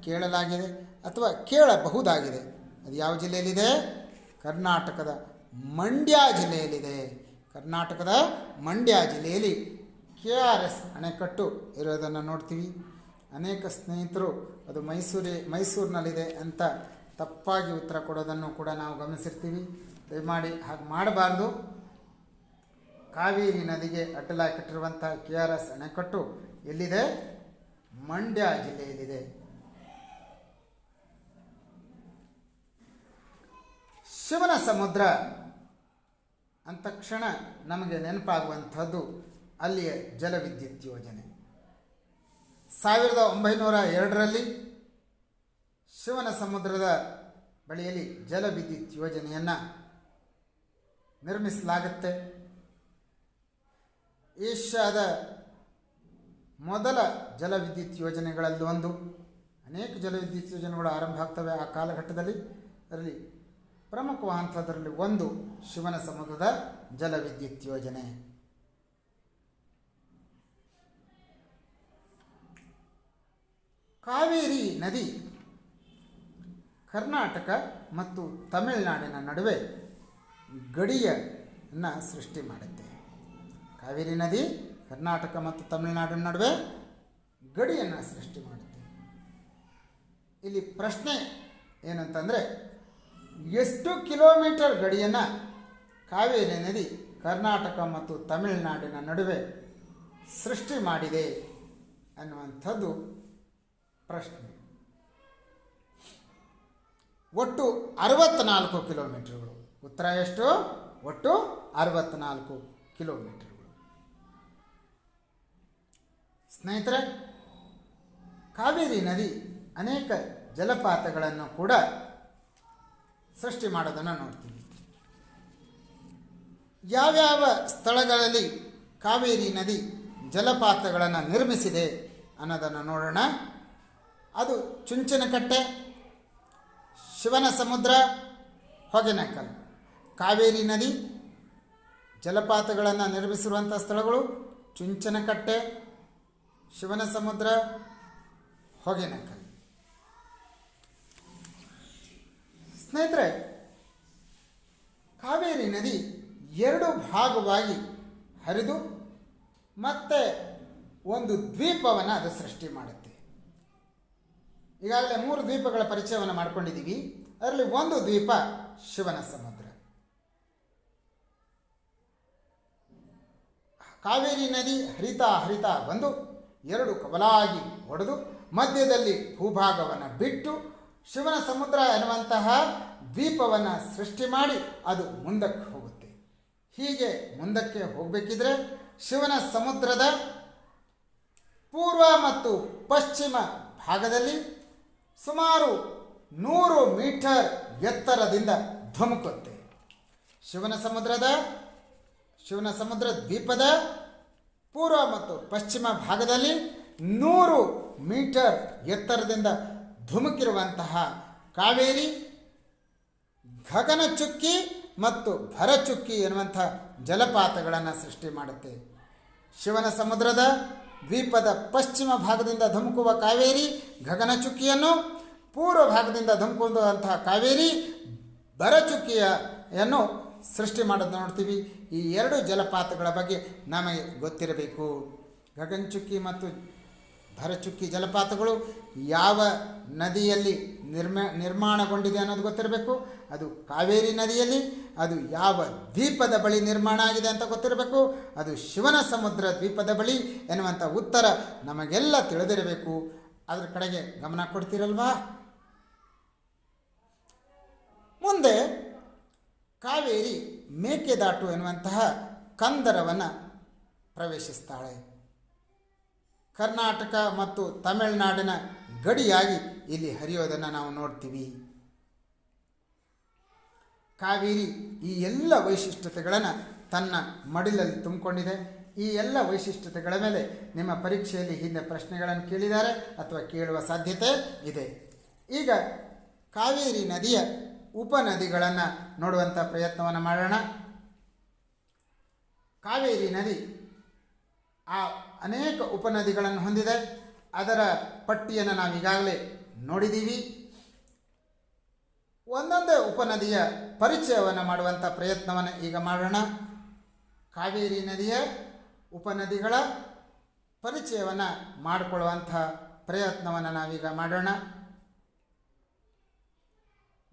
ಕೇಳಲಾಗಿದೆ ಅಥವಾ ಕೇಳಬಹುದಾಗಿದೆ. ಅದು ಯಾವ ಜಿಲ್ಲೆಯಲ್ಲಿದೆ? ಕರ್ನಾಟಕದ ಮಂಡ್ಯ ಜಿಲ್ಲೆಯಲ್ಲಿ KRS ಅಣೆಕಟ್ಟು ಇರೋದನ್ನು ನೋಡ್ತೀವಿ. ಅನೇಕ ಸ್ನೇಹಿತರು ಅದು ಮೈಸೂರಿನಲ್ಲಿದೆ ಅಂತ ತಪ್ಪಾಗಿ ಉತ್ತರ ಕೊಡೋದನ್ನು ಕೂಡ ನಾವು ಗಮನಿಸಿರ್ತೀವಿ. ದಯಮಾಡಿ ಹಾಗೆ ಮಾಡಬಾರ್ದು. ಕಾವೇರಿ ನದಿಗೆ ಅಡ್ಡಲಾಗಿ ಕಟ್ಟಿರುವಂಥ KRS ಅಣೆಕಟ್ಟು ಎಲ್ಲಿದೆ? ಮಂಡ್ಯ ಜಿಲ್ಲೆಯಲ್ಲಿದೆ. ಶಿವನ ಸಮುದ್ರ ಅಂದ ತಕ್ಷಣ ನಮಗೆ ನೆನಪಾಗುವಂಥದ್ದು ಅಲ್ಲಿಯ ಜಲವಿದ್ಯುತ್ ಯೋಜನೆ. 1902ರಲ್ಲಿ ಶಿವನ ಸಮುದ್ರದ ಬಳಿಯಲ್ಲಿ ಜಲವಿದ್ಯುತ್ ಯೋಜನೆಯನ್ನು ನಿರ್ಮಿಸಲಾಗುತ್ತೆ. ಏಷ್ಯಾದ ಮೊದಲ ಜಲವಿದ್ಯುತ್ ಯೋಜನೆಗಳಲ್ಲಿ ಒಂದು. ಅನೇಕ ಜಲವಿದ್ಯುತ್ ಯೋಜನೆಗಳು ಆರಂಭ ಆಗ್ತವೆ ಆ ಕಾಲಘಟ್ಟದಲ್ಲಿ. ಅದರಲ್ಲಿ ಪ್ರಮುಖವಾದಂಥದ್ರಲ್ಲಿ ಒಂದು ಶಿವನ ಸಮುದ್ರದ ಜಲವಿದ್ಯುತ್ ಯೋಜನೆ. ಕಾವೇರಿ ನದಿ ಕರ್ನಾಟಕ ಮತ್ತು ತಮಿಳುನಾಡಿನ ನಡುವೆ ಗಡಿಯನ್ನು ಸೃಷ್ಟಿ ಮಾಡುತ್ತೆ. ಕಾವೇರಿ ನದಿ ಕರ್ನಾಟಕ ಮತ್ತು ತಮಿಳುನಾಡಿನ ನಡುವೆ ಗಡಿಯನ್ನು ಸೃಷ್ಟಿ ಮಾಡುತ್ತೆ. ಇಲ್ಲಿ ಪ್ರಶ್ನೆ ಏನಂತಂದರೆ, ಎಷ್ಟು ಕಿಲೋಮೀಟರ್ ಗಡಿಯನ್ನು ಕಾವೇರಿ ನದಿ ಕರ್ನಾಟಕ ಮತ್ತು ತಮಿಳುನಾಡಿನ ನಡುವೆ ಸೃಷ್ಟಿ ಮಾಡಿದೆ ಅನ್ನುವಂಥದ್ದು ಪ್ರಶ್ನೆ. ಒಟ್ಟು 64 ಕಿಲೋಮೀಟರ್ಗಳು. ಉತ್ತರ ಎಷ್ಟು? ಒಟ್ಟು 64 ಕಿಲೋಮೀಟರ್ಗಳು. ಸ್ನೇಹಿತರೆ, ಕಾವೇರಿ ನದಿ ಅನೇಕ ಜಲಪಾತಗಳನ್ನು ಕೂಡ ಸೃಷ್ಟಿ ಮಾಡೋದನ್ನು ನೋಡ್ತೀವಿ. ಯಾವ್ಯಾವ ಸ್ಥಳಗಳಲ್ಲಿ ಕಾವೇರಿ ನದಿ ಜಲಪಾತಗಳನ್ನು ನಿರ್ಮಿಸಿದೆ ಅನ್ನೋದನ್ನು ನೋಡೋಣ. ಅದು ಚುಂಚನಕಟ್ಟೆ, ಶಿವನ ಸಮುದ್ರ, ಹೊಗೆನಕಲ್. ಕಾವೇರಿ ನದಿ ಜಲಪಾತಗಳನ್ನು ನಿರ್ಮಿಸಿರುವಂಥ ಸ್ಥಳಗಳು ಚುಂಚನಕಟ್ಟೆ, ಶಿವನ ಸಮುದ್ರ, ಹೊಗೆನಕಲ್. ಸ್ನೇಹಿತರೆ, ಕಾವೇರಿ ನದಿ 2 ಭಾಗವಾಗಿ ಹರಿದು ಮತ್ತೆ ಒಂದು ದ್ವೀಪವನ್ನು ಅದು ಸೃಷ್ಟಿ ಮಾಡುತ್ತೆ. ಈಗಾಗಲೇ 3 ದ್ವೀಪಗಳ ಪರಿಚಯವನ್ನು ಮಾಡಿಕೊಂಡಿದ್ದೀವಿ. ಅದರಲ್ಲಿ ಒಂದು ದ್ವೀಪ ಶಿವನ ಸಮುದ್ರ. ಕಾವೇರಿ ನದಿ ಹರಿತಾ ಬಂದು 2 ಕವಲಾಗಿ ಒಡೆದು ಮಧ್ಯದಲ್ಲಿ ಭೂಭಾಗವನ್ನು ಬಿಟ್ಟು ಶಿವನ ಸಮುದ್ರ ಎನ್ನುವಂತಹ ದ್ವೀಪವನ್ನು ಸೃಷ್ಟಿ ಮಾಡಿ ಅದು ಮುಂದಕ್ಕೆ ಹೋಗುತ್ತೆ. ಹೀಗೆ ಮುಂದಕ್ಕೆ ಹೋಗಬೇಕಿದ್ರೆ ಶಿವನ ಸಮುದ್ರದ ಪೂರ್ವ ಮತ್ತು ಪಶ್ಚಿಮ ಭಾಗದಲ್ಲಿ ಸುಮಾರು 100 ಮೀಟರ್ ಎತ್ತರದಿಂದ ಧುಮುಕುತ್ತೆ. ಶಿವನ ಸಮುದ್ರ ದ್ವೀಪದ ಪೂರ್ವ ಮತ್ತು ಪಶ್ಚಿಮ ಭಾಗದಲ್ಲಿ 100 ಮೀಟರ್ ಎತ್ತರದಿಂದ ಧುಮುಕಿರುವಂತಹ ಕಾವೇರಿ ಗಗನಚುಕ್ಕಿ ಮತ್ತು ಭರಚುಕ್ಕಿ ಎನ್ನುವಂಥ ಜಲಪಾತಗಳನ್ನು ಸೃಷ್ಟಿ ಮಾಡುತ್ತೆ. ಶಿವನ ಸಮುದ್ರದ ದ್ವೀಪದ ಪಶ್ಚಿಮ ಭಾಗದಿಂದ ಧುಮುಕುವ ಕಾವೇರಿ ಗಗನಚುಕ್ಕಿಯನ್ನು, ಪೂರ್ವ ಭಾಗದಿಂದ ಧುಮುಕುವಂತಹ ಕಾವೇರಿ ಭರಚುಕ್ಕಿಯನ್ನು ಸೃಷ್ಟಿ ಮಾಡೋದು ನೋಡ್ತೀವಿ. ಈ 2 ಜಲಪಾತಗಳ ಬಗ್ಗೆ ನಮಗೆ ಗೊತ್ತಿರಬೇಕು. ಗಗನಚುಕ್ಕಿ ಮತ್ತು ಭರಚುಕ್ಕಿ ಜಲಪಾತಗಳು ಯಾವ ನದಿಯಲ್ಲಿ ನಿರ್ಮಾಣಗೊಂಡಿದೆ ಅನ್ನೋದು ಗೊತ್ತಿರಬೇಕು. ಅದು ಕಾವೇರಿ ನದಿಯಲ್ಲಿ. ಅದು ಯಾವ ದ್ವೀಪದ ಬಳಿ ನಿರ್ಮಾಣ ಆಗಿದೆ ಅಂತ ಗೊತ್ತಿರಬೇಕು. ಅದು ಶಿವನ ಸಮುದ್ರ ದ್ವೀಪದ ಬಳಿ ಎನ್ನುವಂಥ ಉತ್ತರ ನಮಗೆಲ್ಲ ತಿಳಿದಿರಬೇಕು. ಅದರ ಕಡೆಗೆ ಗಮನ ಕೊಡ್ತೀರಲ್ವಾ? ಮುಂದೆ ಕಾವೇರಿ ಮೇಕೆದಾಟು ಎನ್ನುವಂತಹ ಕಂದರವನ್ನು ಪ್ರವೇಶಿಸ್ತಾಳೆ. ಕರ್ನಾಟಕ ಮತ್ತು ತಮಿಳುನಾಡಿನ ಗಡಿಯಾಗಿ ಇಲ್ಲಿ ಹರಿಯೋದನ್ನು ನಾವು ನೋಡ್ತೀವಿ. ಕಾವೇರಿ ಈ ಎಲ್ಲ ವೈಶಿಷ್ಟ್ಯತೆಗಳನ್ನು ತನ್ನ ಮಡಿಲಲ್ಲಿ ತುಂಬಿಕೊಂಡಿದೆ. ಈ ಎಲ್ಲ ವೈಶಿಷ್ಟ್ಯತೆಗಳ ಮೇಲೆ ನಿಮ್ಮ ಪರೀಕ್ಷೆಯಲ್ಲಿ ಹಿಂದೆ ಪ್ರಶ್ನೆಗಳನ್ನು ಕೇಳಿದ್ದಾರೆ ಅಥವಾ ಕೇಳುವ ಸಾಧ್ಯತೆ ಇದೆ. ಈಗ ಕಾವೇರಿ ನದಿಯ ಉಪನದಿಗಳನ್ನು ನೋಡುವಂಥ ಪ್ರಯತ್ನವನ್ನು ಮಾಡೋಣ. ಕಾವೇರಿ ನದಿ ಅನೇಕ ಉಪನದಿಗಳನ್ನು ಹೊಂದಿದೆ. ಅದರ ಪಟ್ಟಿಯನ್ನು ನಾವು ಈಗಾಗಲೇ ನೋಡಿದ್ದೀವಿ. ಒಂದೊಂದೇ ಉಪನದಿಯ ಪರಿಚಯವನ್ನು ಮಾಡುವಂಥ ಪ್ರಯತ್ನವನ್ನು ಈಗ ಮಾಡೋಣ. ಕಾವೇರಿ ನದಿಯ ಉಪನದಿಗಳ ಪರಿಚಯವನ್ನು ಮಾಡಿಕೊಳ್ಳುವಂಥ ಪ್ರಯತ್ನವನ್ನು ನಾವೀಗ ಮಾಡೋಣ.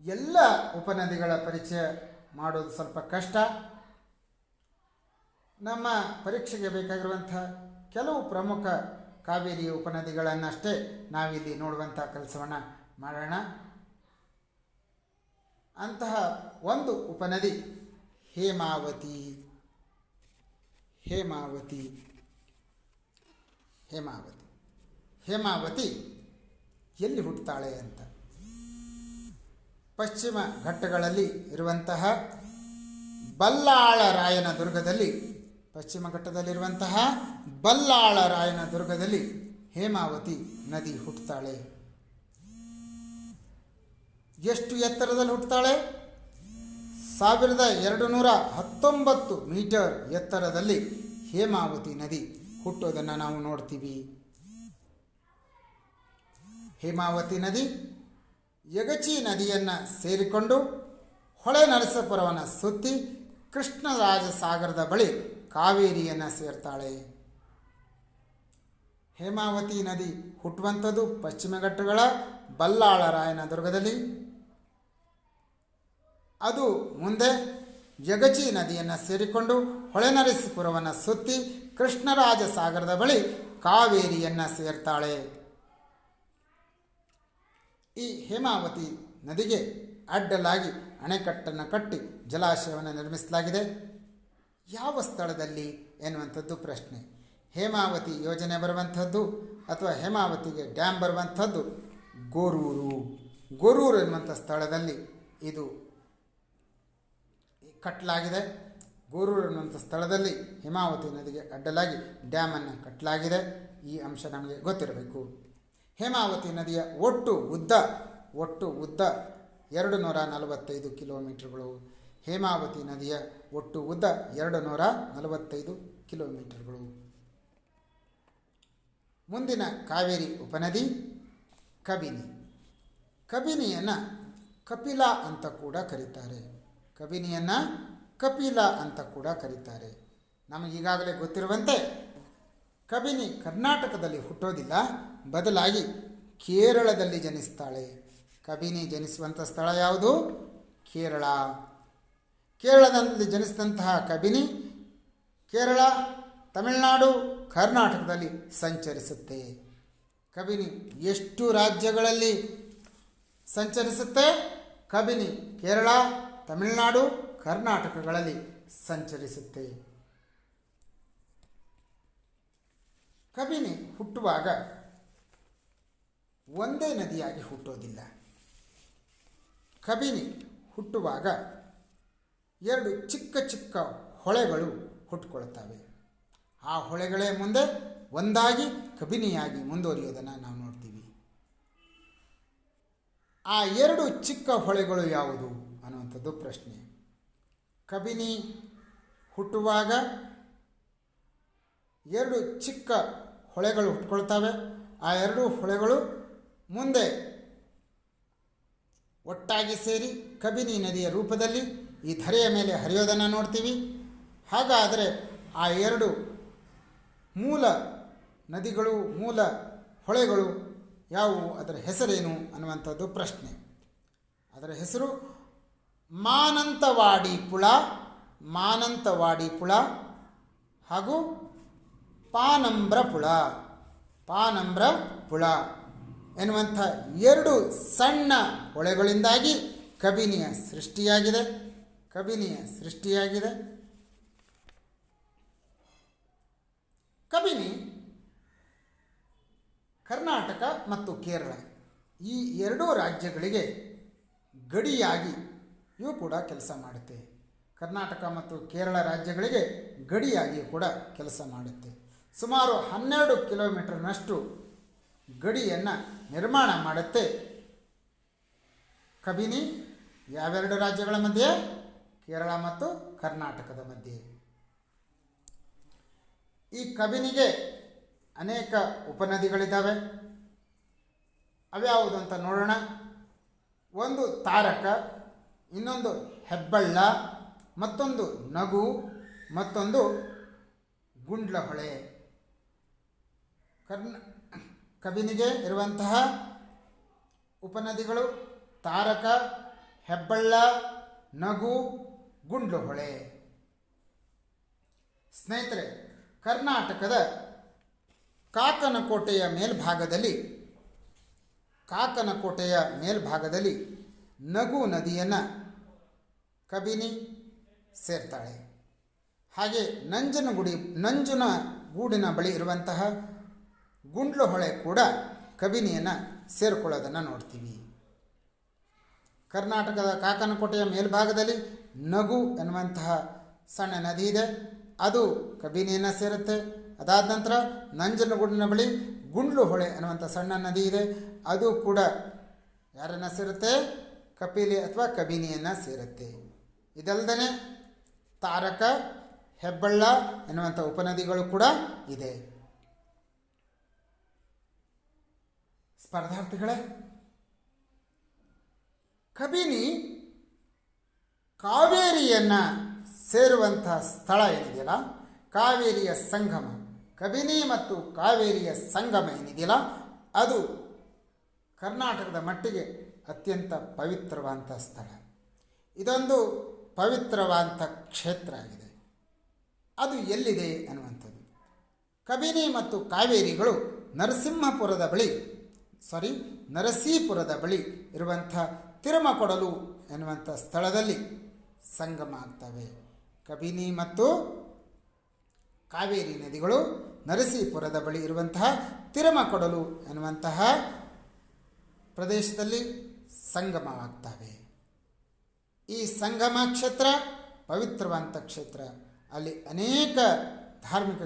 ಎಲ್ಲ ಉಪನದಿಗಳ ಪರಿಚಯ ಮಾಡೋದು ಸ್ವಲ್ಪ ಕಷ್ಟ. ನಮ್ಮ ಪರೀಕ್ಷೆಗೆ ಬೇಕಾಗಿರುವಂಥ ಕೆಲವು ಪ್ರಮುಖ ಕಾವೇರಿ ಉಪನದಿಗಳನ್ನಷ್ಟೇ ನಾವಿಲ್ಲಿ ನೋಡುವಂಥ ಕೆಲಸವನ್ನು ಮಾಡೋಣ. ಅಂತಹ ಒಂದು ಉಪನದಿ ಹೇಮಾವತಿ. ಹೇಮಾವತಿ ಹೇಮಾವತಿ ಹೇಮಾವತಿ ಎಲ್ಲಿ ಹುಟ್ಟುತ್ತಾಳೆ ಅಂತ, ಪಶ್ಚಿಮ ಘಟ್ಟಗಳಲ್ಲಿ ಇರುವಂತಹ ಬಲ್ಲಾಳರಾಯನ ದುರ್ಗದಲ್ಲಿ ಪಶ್ಚಿಮ ಘಟ್ಟದಲ್ಲಿರುವಂತಹ ಬಲ್ಲಾಳರಾಯನ ದುರ್ಗದಲ್ಲಿ ಹೇಮಾವತಿ ನದಿ ಹುಟ್ಟುತ್ತಾಳೆ. ಎಷ್ಟು ಎತ್ತರದಲ್ಲಿ ಹುಟ್ಟುತ್ತಾಳೆ? 1219 ಮೀಟರ್ ಎತ್ತರದಲ್ಲಿ ಹೇಮಾವತಿ ನದಿ ಹುಟ್ಟೋದನ್ನು ನಾವು ನೋಡ್ತೀವಿ. ಹೇಮಾವತಿ ನದಿ ಯಗಚಿ ನದಿಯನ್ನು ಸೇರಿಕೊಂಡು ಹೊಳೆ ನರಸೀಪುರವನ್ನು ಸುತ್ತಿ ಕೃಷ್ಣರಾಜ ಸಾಗರದ ಬಳಿ ಕಾವೇರಿಯನ್ನು ಸೇರ್ತಾಳೆ. ಹೇಮಾವತಿ ನದಿ ಹುಟ್ಟುವಂಥದ್ದು ಪಶ್ಚಿಮ ಘಟ್ಟಗಳ ಬಲ್ಲಾಳರಾಯನ ದುರ್ಗದಲ್ಲಿ. ಅದು ಮುಂದೆ ಯಗಚಿ ನದಿಯನ್ನು ಸೇರಿಕೊಂಡು ಹೊಳೆನರಸೀಪುರವನ್ನು ಸುತ್ತಿ ಕೃಷ್ಣರಾಜ ಸಾಗರದ ಬಳಿ ಕಾವೇರಿಯನ್ನು ಸೇರ್ತಾಳೆ. ಈ ಹೇಮಾವತಿ ನದಿಗೆ ಅಡ್ಡಲಾಗಿ ಅಣೆಕಟ್ಟನ್ನು ಕಟ್ಟಿ ಜಲಾಶಯವನ್ನು ನಿರ್ಮಿಸಲಾಗಿದೆ. ಯಾವ ಸ್ಥಳದಲ್ಲಿ ಎನ್ನುವಂಥದ್ದು ಪ್ರಶ್ನೆ. ಹೇಮಾವತಿ ಯೋಜನೆ ಬರುವಂಥದ್ದು ಅಥವಾ ಹೇಮಾವತಿಗೆ ಡ್ಯಾಮ್ ಬರುವಂಥದ್ದು ಗೊರೂರು ಎನ್ನುವಂಥ ಸ್ಥಳದಲ್ಲಿ ಇದು ಕಟ್ಟಲಾಗಿದೆ. ಗೊರೂರು ಎನ್ನುವಂಥ ಸ್ಥಳದಲ್ಲಿ ಹೇಮಾವತಿ ನದಿಗೆ ಅಡ್ಡಲಾಗಿ ಡ್ಯಾಮನ್ನು ಕಟ್ಟಲಾಗಿದೆ. ಈ ಅಂಶ ನಮಗೆ ಗೊತ್ತಿರಬೇಕು. ಹೇಮಾವತಿ ನದಿಯ ಒಟ್ಟು ಉದ್ದ 245 ಕಿಲೋಮೀಟರ್ಗಳು. ಹೇಮಾವತಿ ನದಿಯ ಒಟ್ಟು ಉದ್ದ 245 ಕಿಲೋಮೀಟರ್ಗಳು. ಮುಂದಿನ ಕಾವೇರಿ ಉಪನದಿ ಕಬಿನಿ. ಕಬಿನಿಯನ್ನು ಕಪಿಲಾ ಅಂತ ಕೂಡ ಕರೀತಾರೆ. ಕಬಿನಿಯನ್ನು ಕಪಿಲಾ ಅಂತ ಕೂಡ ಕರೀತಾರೆ. ನಮಗೀಗಾಗಲೇ ಗೊತ್ತಿರುವಂತೆ ಕಬಿನಿ ಕರ್ನಾಟಕದಲ್ಲಿ ಹುಟ್ಟೋದಿಲ್ಲ, ಬದಲಾಗಿ ಕೇರಳದಲ್ಲಿ ಜನಿಸ್ತಾಳೆ. ಕಬಿನಿ ಜನಿಸುವಂಥ ಸ್ಥಳ ಯಾವುದು? ಕೇರಳ. ಕೇರಳದಲ್ಲಿ ಜನಿಸಿದಂತಹ ಕಬಿನಿ ಕೇರಳ, ತಮಿಳುನಾಡು, ಕರ್ನಾಟಕದಲ್ಲಿ ಸಂಚರಿಸುತ್ತೆ. ಕಬಿನಿ ಎಷ್ಟು ರಾಜ್ಯಗಳಲ್ಲಿ ಸಂಚರಿಸುತ್ತೆ? ಕಬಿನಿ ಕೇರಳ, ತಮಿಳುನಾಡು, ಕರ್ನಾಟಕಗಳಲ್ಲಿ ಸಂಚರಿಸುತ್ತೆ. ಕಬಿನಿ ಹುಟ್ಟುವಾಗ ಒಂದೇ ನದಿಯಾಗಿ ಹುಟ್ಟೋದಿಲ್ಲ. ಕಬಿನಿ ಹುಟ್ಟುವಾಗ 2 ಚಿಕ್ಕ ಚಿಕ್ಕ ಹೊಳೆಗಳು ಹುಟ್ಟುಕೊಳ್ತವೆ. ಆ ಹೊಳೆಗಳೇ ಮುಂದೆ ಒಂದಾಗಿ ಕಬಿನಿಯಾಗಿ ಮುಂದುವರಿಯೋದನ್ನು ನಾವು ನೋಡ್ತೀವಿ. ಆ 2 ಚಿಕ್ಕ ಹೊಳೆಗಳು ಯಾವುದು ಅನ್ನುವಂಥದ್ದು ಪ್ರಶ್ನೆ. ಕಬಿನಿ ಹುಟ್ಟುವಾಗ 2 ಚಿಕ್ಕ ಹೊಳೆಗಳು ಹುಟ್ಕೊಳ್ತವೆ. ಆ 2 ಹೊಳೆಗಳು ಮುಂದೆ ಒಟ್ಟಾಗಿ ಸೇರಿ ಕಬಿನಿ ನದಿಯ ರೂಪದಲ್ಲಿ ಈ ಧರೆಯ ಮೇಲೆ ಹರಿಯೋದನ್ನು ನೋಡ್ತೀವಿ. ಹಾಗಾದರೆ ಆ 2 ಮೂಲ ನದಿಗಳು, ಮೂಲ ಹೊಳೆಗಳು ಯಾವುವು, ಅದರ ಹೆಸರೇನು ಅನ್ನುವಂಥದ್ದು ಪ್ರಶ್ನೆ. ಅದರ ಹೆಸರು ಮಾನಂತವಾಡಿ ಪುಳ ಹಾಗೂ ಪಾನಂಬ್ರ ಪುಳ ಎನ್ನುವಂಥ 2 ಸಣ್ಣ ಹೊಳೆಗಳಿಂದಾಗಿ ಕಬಿನಿಯ ಸೃಷ್ಟಿಯಾಗಿದೆ. ಕಬಿನಿ ಕರ್ನಾಟಕ ಮತ್ತು ಕೇರಳ ಈ 2 ರಾಜ್ಯಗಳಿಗೆ ಗಡಿಯಾಗಿ ಇವು ಕೂಡ ಕೆಲಸ ಮಾಡುತ್ತೆ. ಕರ್ನಾಟಕ ಮತ್ತು ಕೇರಳ ರಾಜ್ಯಗಳಿಗೆ ಗಡಿಯಾಗಿ ಕೂಡ ಕೆಲಸ ಮಾಡುತ್ತೆ. ಸುಮಾರು 12 ಕಿಲೋಮೀಟರ್ನಷ್ಟು ಗಡಿಯನ್ನು ನಿರ್ಮಾಣ ಮಾಡುತ್ತೆ ಕಬಿನಿ. ಯಾವೆರಡು ರಾಜ್ಯಗಳ ಮಧ್ಯೆ? ಕೇರಳ ಮತ್ತು ಕರ್ನಾಟಕದ ಮಧ್ಯೆ. ಈ ಕಬಿನಿಗೆ ಅನೇಕ ಉಪನದಿಗಳಿದ್ದಾವೆ. ಅವ್ಯಾವುದು ಅಂತ ನೋಡೋಣ. ಒಂದು ತಾರಕ, ಇನ್ನೊಂದು ಹೆಬ್ಬಳ್ಳ, ಮತ್ತೊಂದು ನಗು, ಮತ್ತೊಂದು ಗುಂಡ್ಲಹೊಳೆ. ಕಬಿನಿಗೆ ಇರುವಂತಹ ಉಪನದಿಗಳು ತಾರಕ, ಹೆಬ್ಬಳ್ಳ, ನಗು, ಗುಂಡ್ಲುಹೊಳೆ. ಸ್ನೇಹಿತರೆ, ಕರ್ನಾಟಕದ ಕಾಕನಕೋಟೆಯ ಮೇಲ್ಭಾಗದಲ್ಲಿ ನಗು ನದಿಯನ್ನು ಕಬಿನಿ ಸೇರ್ತಾಳೆ. ಹಾಗೆ ನಂಜನಗೂಡಿನ ಬಳಿ ಇರುವಂತಹ ಗುಂಡ್ಲುಹೊಳೆ ಕೂಡ ಕಬಿನಿಯನ್ನು ಸೇರಿಕೊಳ್ಳೋದನ್ನು ನೋಡ್ತೀವಿ. ಕರ್ನಾಟಕದ ಕಾಕನಕೋಟೆಯ ಮೇಲ್ಭಾಗದಲ್ಲಿ ನಗು ಎನ್ನುವಂತಹ ಸಣ್ಣ ನದಿ ಇದೆ. ಅದು ಕಬಿನಿಯನ್ನು ಸೇರುತ್ತೆ. ಅದಾದ ನಂತರ ನಂಜನಗೂಡಿನ ಬಳಿ ಗುಂಡ್ಲು ಹೊಳೆ ಅನ್ನುವಂಥ ಸಣ್ಣ ನದಿ ಇದೆ, ಅದು ಕೂಡ ಯಾರನ್ನು ಸೇರುತ್ತೆ? ಕಪಿಲಿ ಅಥವಾ ಕಬಿನಿಯನ್ನು ಸೇರುತ್ತೆ. ಇದಲ್ಲದೆ ತಾರಕ, ಹೆಬ್ಬಳ್ಳ ಎನ್ನುವಂಥ ಉಪನದಿಗಳು ಕೂಡ ಇದೆ. ಸ್ಪರ್ಧಾರ್ಥಿಗಳೇ, ಕಬಿನಿ ಕಾವೇರಿಯನ್ನು ಸೇರುವಂಥ ಸ್ಥಳ ಏನಿದೆಯಲ್ಲ, ಕಾವೇರಿಯ ಸಂಗಮ, ಕಬಿನಿ ಮತ್ತು ಕಾವೇರಿಯ ಸಂಗಮ ಏನಿದೆಯಲ್ಲ, ಅದು ಕರ್ನಾಟಕದ ಮಟ್ಟಿಗೆ ಅತ್ಯಂತ ಪವಿತ್ರವಾದಂಥ ಸ್ಥಳ. ಇದೊಂದು ಪವಿತ್ರವಾದಂಥ ಕ್ಷೇತ್ರ ಆಗಿದೆ. ಅದು ಎಲ್ಲಿದೆ ಅನ್ನುವಂಥದ್ದು. ಕಬಿನಿ ಮತ್ತು ಕಾವೇರಿಗಳು ನರಸೀಪುರದ ಬಳಿ ಇರುವಂಥ ತಿರುಮಕೊಡಲು ಎನ್ನುವಂಥ ಸ್ಥಳದಲ್ಲಿ ಸಂಗಮ ಆಗ್ತವೆ. ಕಬಿನಿ ಮತ್ತು ಕಾವೇರಿ ನದಿಗಳು ನರಸೀಪುರದ ಬಳಿ ಇರುವಂತಹ ತಿರುಮಕೊಡಲು ಎನ್ನುವಂತಹ ಪ್ರದೇಶದಲ್ಲಿ ಸಂಗಮವಾಗ್ತವೆ. ಈ ಸಂಗಮ ಕ್ಷೇತ್ರ ಪವಿತ್ರವಾದಂಥ ಕ್ಷೇತ್ರ. ಅಲ್ಲಿ ಅನೇಕ ಧಾರ್ಮಿಕ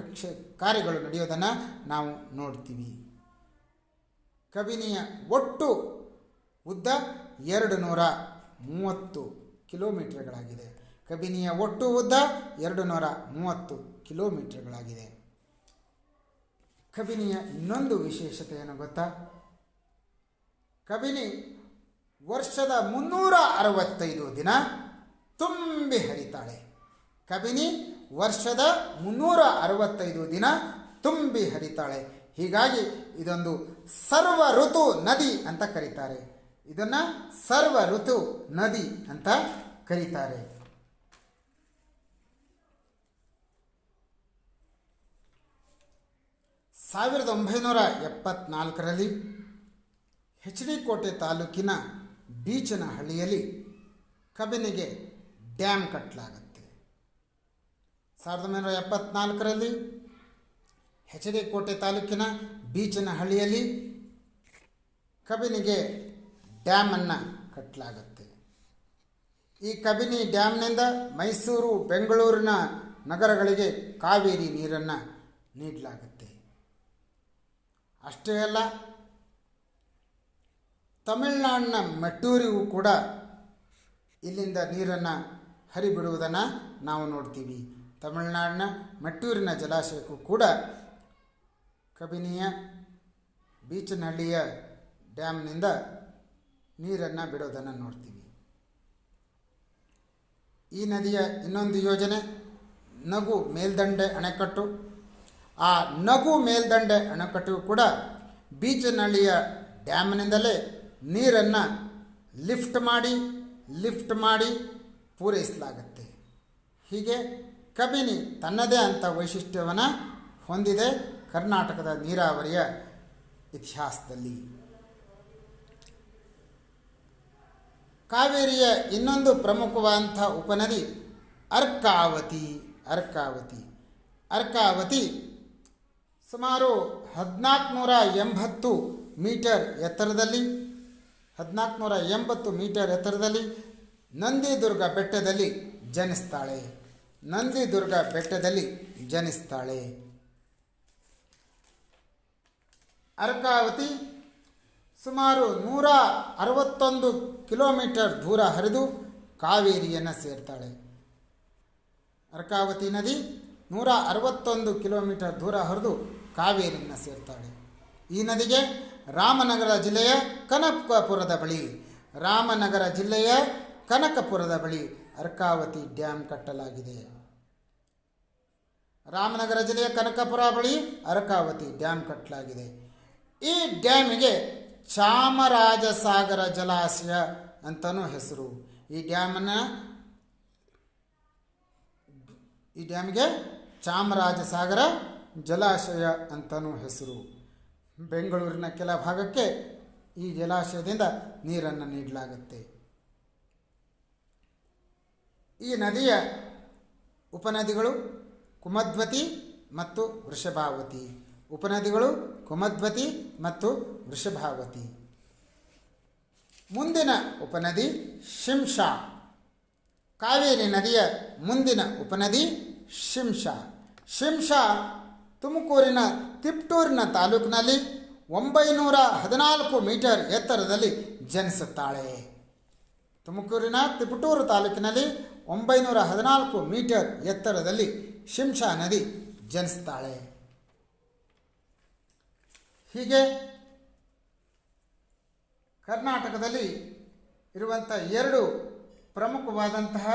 ಕಾರ್ಯಗಳು ನಡೆಯೋದನ್ನು ನಾವು ನೋಡ್ತೀವಿ. ಕಬಿನಿಯ ಒಟ್ಟು ಉದ್ದ 230 ಕಿಲೋಮೀಟರ್ಗಳಾಗಿದೆ. ಕಬಿನಿಯ ಒಟ್ಟು ಉದ್ದ 230 ಕಿಲೋಮೀಟರ್ಗಳಾಗಿದೆ. ಕಬಿನಿಯ ಇನ್ನೊಂದು ವಿಶೇಷತೆ ಏನು ಗೊತ್ತಾ? ಕಬಿನಿ ವರ್ಷದ 365 ದಿನ ತುಂಬಿ ಹರಿತಾಳೆ. ಕಬಿನಿ ವರ್ಷದ 365 ದಿನ ತುಂಬಿ ಹರಿತಾಳೆ. ಹೀಗಾಗಿ ಇದೊಂದು ಸರ್ವ ಋತು ನದಿ ಅಂತ ಕರೀತಾರೆ. ಇದನ್ನು ಸರ್ವ ಋತು ನದಿ ಅಂತ ಕರೀತಾರೆ. ಸಾವಿರದ 1974ರಲ್ಲಿ ಹೆಚ್.ಡಿ. ತಾಲೂಕಿನ ಬೀಚನಹಳ್ಳಿಯಲ್ಲಿ ಕಬಿನಿಗೆ ಡ್ಯಾಮ್ ಕಟ್ಟಲಾಗುತ್ತೆ. 1974ರಲ್ಲಿ ಹೆಚ್.ಡಿ. ತಾಲೂಕಿನ ಬೀಚನಹಳ್ಳಿಯಲ್ಲಿ ಕಬಿನಿಗೆ ಡ್ಯಾಮನ್ನು ಕಟ್ಟಲಾಗುತ್ತೆ. ಈ ಕಬಿನಿ ಡ್ಯಾಮ್ನಿಂದ ಮೈಸೂರು, ಬೆಂಗಳೂರಿನ ನಗರಗಳಿಗೆ ಕಾವೇರಿ ನೀರನ್ನು ನೀಡಲಾಗುತ್ತೆ. ಅಷ್ಟೇ ಅಲ್ಲ, ತಮಿಳುನಾಡಿನ ಮೆಟ್ಟೂರಿಗೂ ಕೂಡ ಇಲ್ಲಿಂದ ನೀರನ್ನು ಹರಿಬಿಡುವುದನ್ನು ನಾವು ನೋಡ್ತೀವಿ. ತಮಿಳುನಾಡಿನ ಮೆಟ್ಟೂರಿನ ಜಲಾಶಯಕ್ಕೂ ಕೂಡ ಕಬಿನಿಯ ಬೀಚನಹಳ್ಳಿಯ ಡ್ಯಾಮ್ನಿಂದ ನೀರನ್ನು ಬಿಡೋದನ್ನು ನೋಡ್ತೀವಿ. ಈ ನದಿಯ ಇನ್ನೊಂದು ಯೋಜನೆ ನಗು ಮೇಲ್ದಂಡೆ ಅಣೆಕಟ್ಟು. ಆ ನಗು ಮೇಲ್ದಂಡೆ ಅಣೆಕಟ್ಟು ಕೂಡ ಬೀಚನಹಳ್ಳಿಯ ಡ್ಯಾಮ್ನಿಂದಲೇ ನೀರನ್ನು ಲಿಫ್ಟ್ ಮಾಡಿ ಪೂರೈಸಲಾಗುತ್ತೆ. ಹೀಗೆ ಕಬಿನಿ ತನ್ನದೇ ಅಂಥ ವೈಶಿಷ್ಟ್ಯವನ್ನು ಹೊಂದಿದೆ ಕರ್ನಾಟಕದ ನೀರಾವರಿಯ ಇತಿಹಾಸದಲ್ಲಿ. ಕಾವೇರಿಯ ಇನ್ನೊಂದು ಪ್ರಮುಖವಾದಂಥ ಉಪನದಿ ಅರ್ಕಾವತಿ ಸುಮಾರು 1480 ಮೀಟರ್ ಎತ್ತರದಲ್ಲಿ ನಂದಿದುರ್ಗ ಬೆಟ್ಟದಲ್ಲಿ ಜನಿಸ್ತಾಳೆ. ಅರ್ಕಾವತಿ ಸುಮಾರು 161 ಕಿಲೋಮೀಟರ್ ದೂರ ಹರಿದು ಕಾವೇರಿಯನ್ನು ಸೇರ್ತಾಳೆ. ಅರ್ಕಾವತಿ ನದಿ 161 ಕಿಲೋಮೀಟರ್ ದೂರ ಹರಿದು ಕಾವೇರಿಯನ್ನು ಸೇರ್ತಾಳೆ. ಈ ನದಿಗೆ ರಾಮನಗರ ಜಿಲ್ಲೆಯ ಕನಕಪುರದ ಬಳಿ ಅರ್ಕಾವತಿ ಡ್ಯಾಮ್ ಕಟ್ಟಲಾಗಿದೆ. ರಾಮನಗರ ಜಿಲ್ಲೆಯ ಕನಕಪುರ ಬಳಿ ಅರ್ಕಾವತಿ ಡ್ಯಾಮ್ ಕಟ್ಟಲಾಗಿದೆ. ಈ ಡ್ಯಾಮಿಗೆ ಚಾಮರಾಜಸಾಗರ ಜಲಾಶಯ ಅಂತಲೂ ಹೆಸರು. ಈ ಡ್ಯಾಮಿಗೆ ಚಾಮರಾಜಸಾಗರ ಜಲಾಶಯ ಅಂತಲೂ ಹೆಸರು. ಬೆಂಗಳೂರಿನ ಕೆಲ ಭಾಗಕ್ಕೆ ಈ ಜಲಾಶಯದಿಂದ ನೀರನ್ನು ನೀಡಲಾಗುತ್ತೆ. ಈ ನದಿಯ ಉಪನದಿಗಳು ಕುಮದ್ವತಿ ಮತ್ತು ವೃಷಭಾವತಿ. ಮುಂದಿನ ಉಪನದಿ ಶಿಂಷಾ. ಕಾವೇರಿ ನದಿಯ ಮುಂದಿನ ಉಪನದಿ ಶಿಂಷಾ. ಶಿಂಷಾ ತುಮಕೂರಿನ ತಿಪ್ಟೂರಿನ ತಾಲೂಕಿನಲ್ಲಿ 914 ಮೀಟರ್ ಎತ್ತರದಲ್ಲಿ ಜನಿಸುತ್ತಾಳೆ. ತುಮಕೂರಿನ ತಿಪಟೂರು ತಾಲೂಕಿನಲ್ಲಿ 914 ಮೀಟರ್ ಎತ್ತರದಲ್ಲಿ ಶಿಂಷಾ ನದಿ ಜನಿಸ್ತಾಳೆ. ಹೀಗೆ ಕರ್ನಾಟಕದಲ್ಲಿ ಇರುವಂಥ 2 ಪ್ರಮುಖವಾದಂತಹ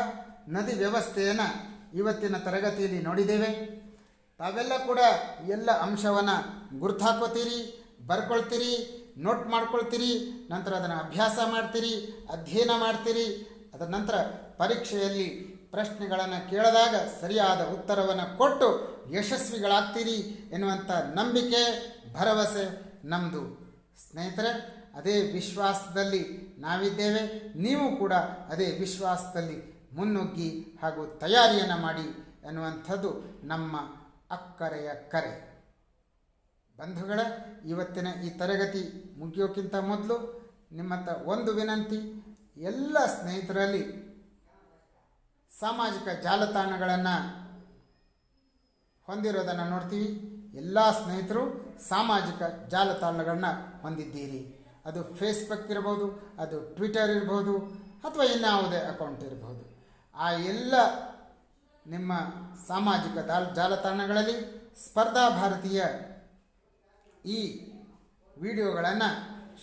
ನದಿ ವ್ಯವಸ್ಥೆಯನ್ನು ಇವತ್ತಿನ ತರಗತಿಯಲ್ಲಿ ನೋಡಿದ್ದೇವೆ. ತಾವೆಲ್ಲ ಕೂಡ ಎಲ್ಲ ಅಂಶವನ್ನು ಗುರ್ತಾಕೋತೀರಿ, ಬರ್ಕೊಳ್ತೀರಿ, ನೋಟ್ ಮಾಡ್ಕೊಳ್ತೀರಿ, ನಂತರ ಅದನ್ನು ಅಭ್ಯಾಸ ಮಾಡ್ತೀರಿ, ಅಧ್ಯಯನ ಮಾಡ್ತೀರಿ. ಅದರ ನಂತರ ಪರೀಕ್ಷೆಯಲ್ಲಿ ಪ್ರಶ್ನೆಗಳನ್ನು ಕೇಳಿದಾಗ ಸರಿಯಾದ ಉತ್ತರವನ್ನು ಕೊಟ್ಟು ಯಶಸ್ವಿಗಳಾಗ್ತೀರಿ ಎನ್ನುವಂಥ ನಂಬಿಕೆ, ಭರವಸೆ ನಮ್ಮದು. ಸ್ನೇಹಿತರೆ, ಅದೇ ವಿಶ್ವಾಸದಲ್ಲಿ ನಾವಿದ್ದೇವೆ. ನೀವು ಕೂಡ ಅದೇ ವಿಶ್ವಾಸದಲ್ಲಿ ಮುನ್ನುಗ್ಗಿ ಹಾಗೂ ತಯಾರಿಯನ್ನು ಮಾಡಿ ಎನ್ನುವಂಥದ್ದು ನಮ್ಮ ಅಕ್ಕರೆಯ ಕರೆ. ಬಂಧುಗಳ, ಇವತ್ತಿನ ಈ ತರಗತಿ ಮುಗಿಯೋಕ್ಕಿಂತ ಮೊದಲು ನಿಮ್ಮತ್ತ ಒಂದು ವಿನಂತಿ. ಎಲ್ಲ ಸ್ನೇಹಿತರಲ್ಲಿ ಸಾಮಾಜಿಕ ಜಾಲತಾಣಗಳನ್ನು ಹೊಂದಿರೋದನ್ನು ನೋಡ್ತೀವಿ. ಎಲ್ಲ ಸ್ನೇಹಿತರು ಸಾಮಾಜಿಕ ಜಾಲತಾಣಗಳನ್ನ ಹೊಂದಿದ್ದೀರಿ. ಅದು ಫೇಸ್ಬುಕ್ ಇರ್ಬೋದು, ಅದು ಟ್ವಿಟರ್ ಇರ್ಬೋದು, ಅಥವಾ ಇನ್ಯಾವುದೇ ಅಕೌಂಟ್ ಇರ್ಬೋದು. ಆ ಎಲ್ಲ ನಿಮ್ಮ ಸಾಮಾಜಿಕ ಜಾಲತಾಣಗಳಲ್ಲಿ ಸ್ಪರ್ಧಾ ಭಾರತೀಯ ಈ ವಿಡಿಯೋಗಳನ್ನು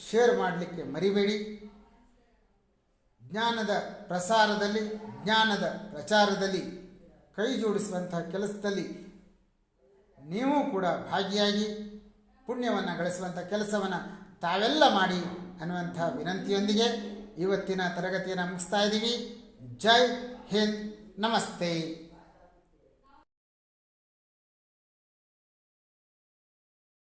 ಶೇರ್ ಮಾಡಲಿಕ್ಕೆ ಮರಿಬೇಡಿ. ಜ್ಞಾನದ ಪ್ರಸಾರದಲ್ಲಿ, ಜ್ಞಾನದ ಪ್ರಚಾರದಲ್ಲಿ ಕೈ ಜೋಡಿಸುವಂತಹ ಕೆಲಸದಲ್ಲಿ ನೀವು ಕೂಡ ಭಾಗಿಯಾಗಿ ಪುಣ್ಯವನ್ನು ಗಳಿಸುವಂಥ ಕೆಲಸವನ್ನು ತಾವೆಲ್ಲ ಮಾಡಿ ಅನ್ನುವಂಥ ವಿನಂತಿಯೊಂದಿಗೆ ಇವತ್ತಿನ ತರಗತಿಯನ್ನು ಮುಗಿಸ್ತಾ ಇದ್ದೀವಿ. ಜೈ ಹಿಂದ್, ನಮಸ್ತೆ.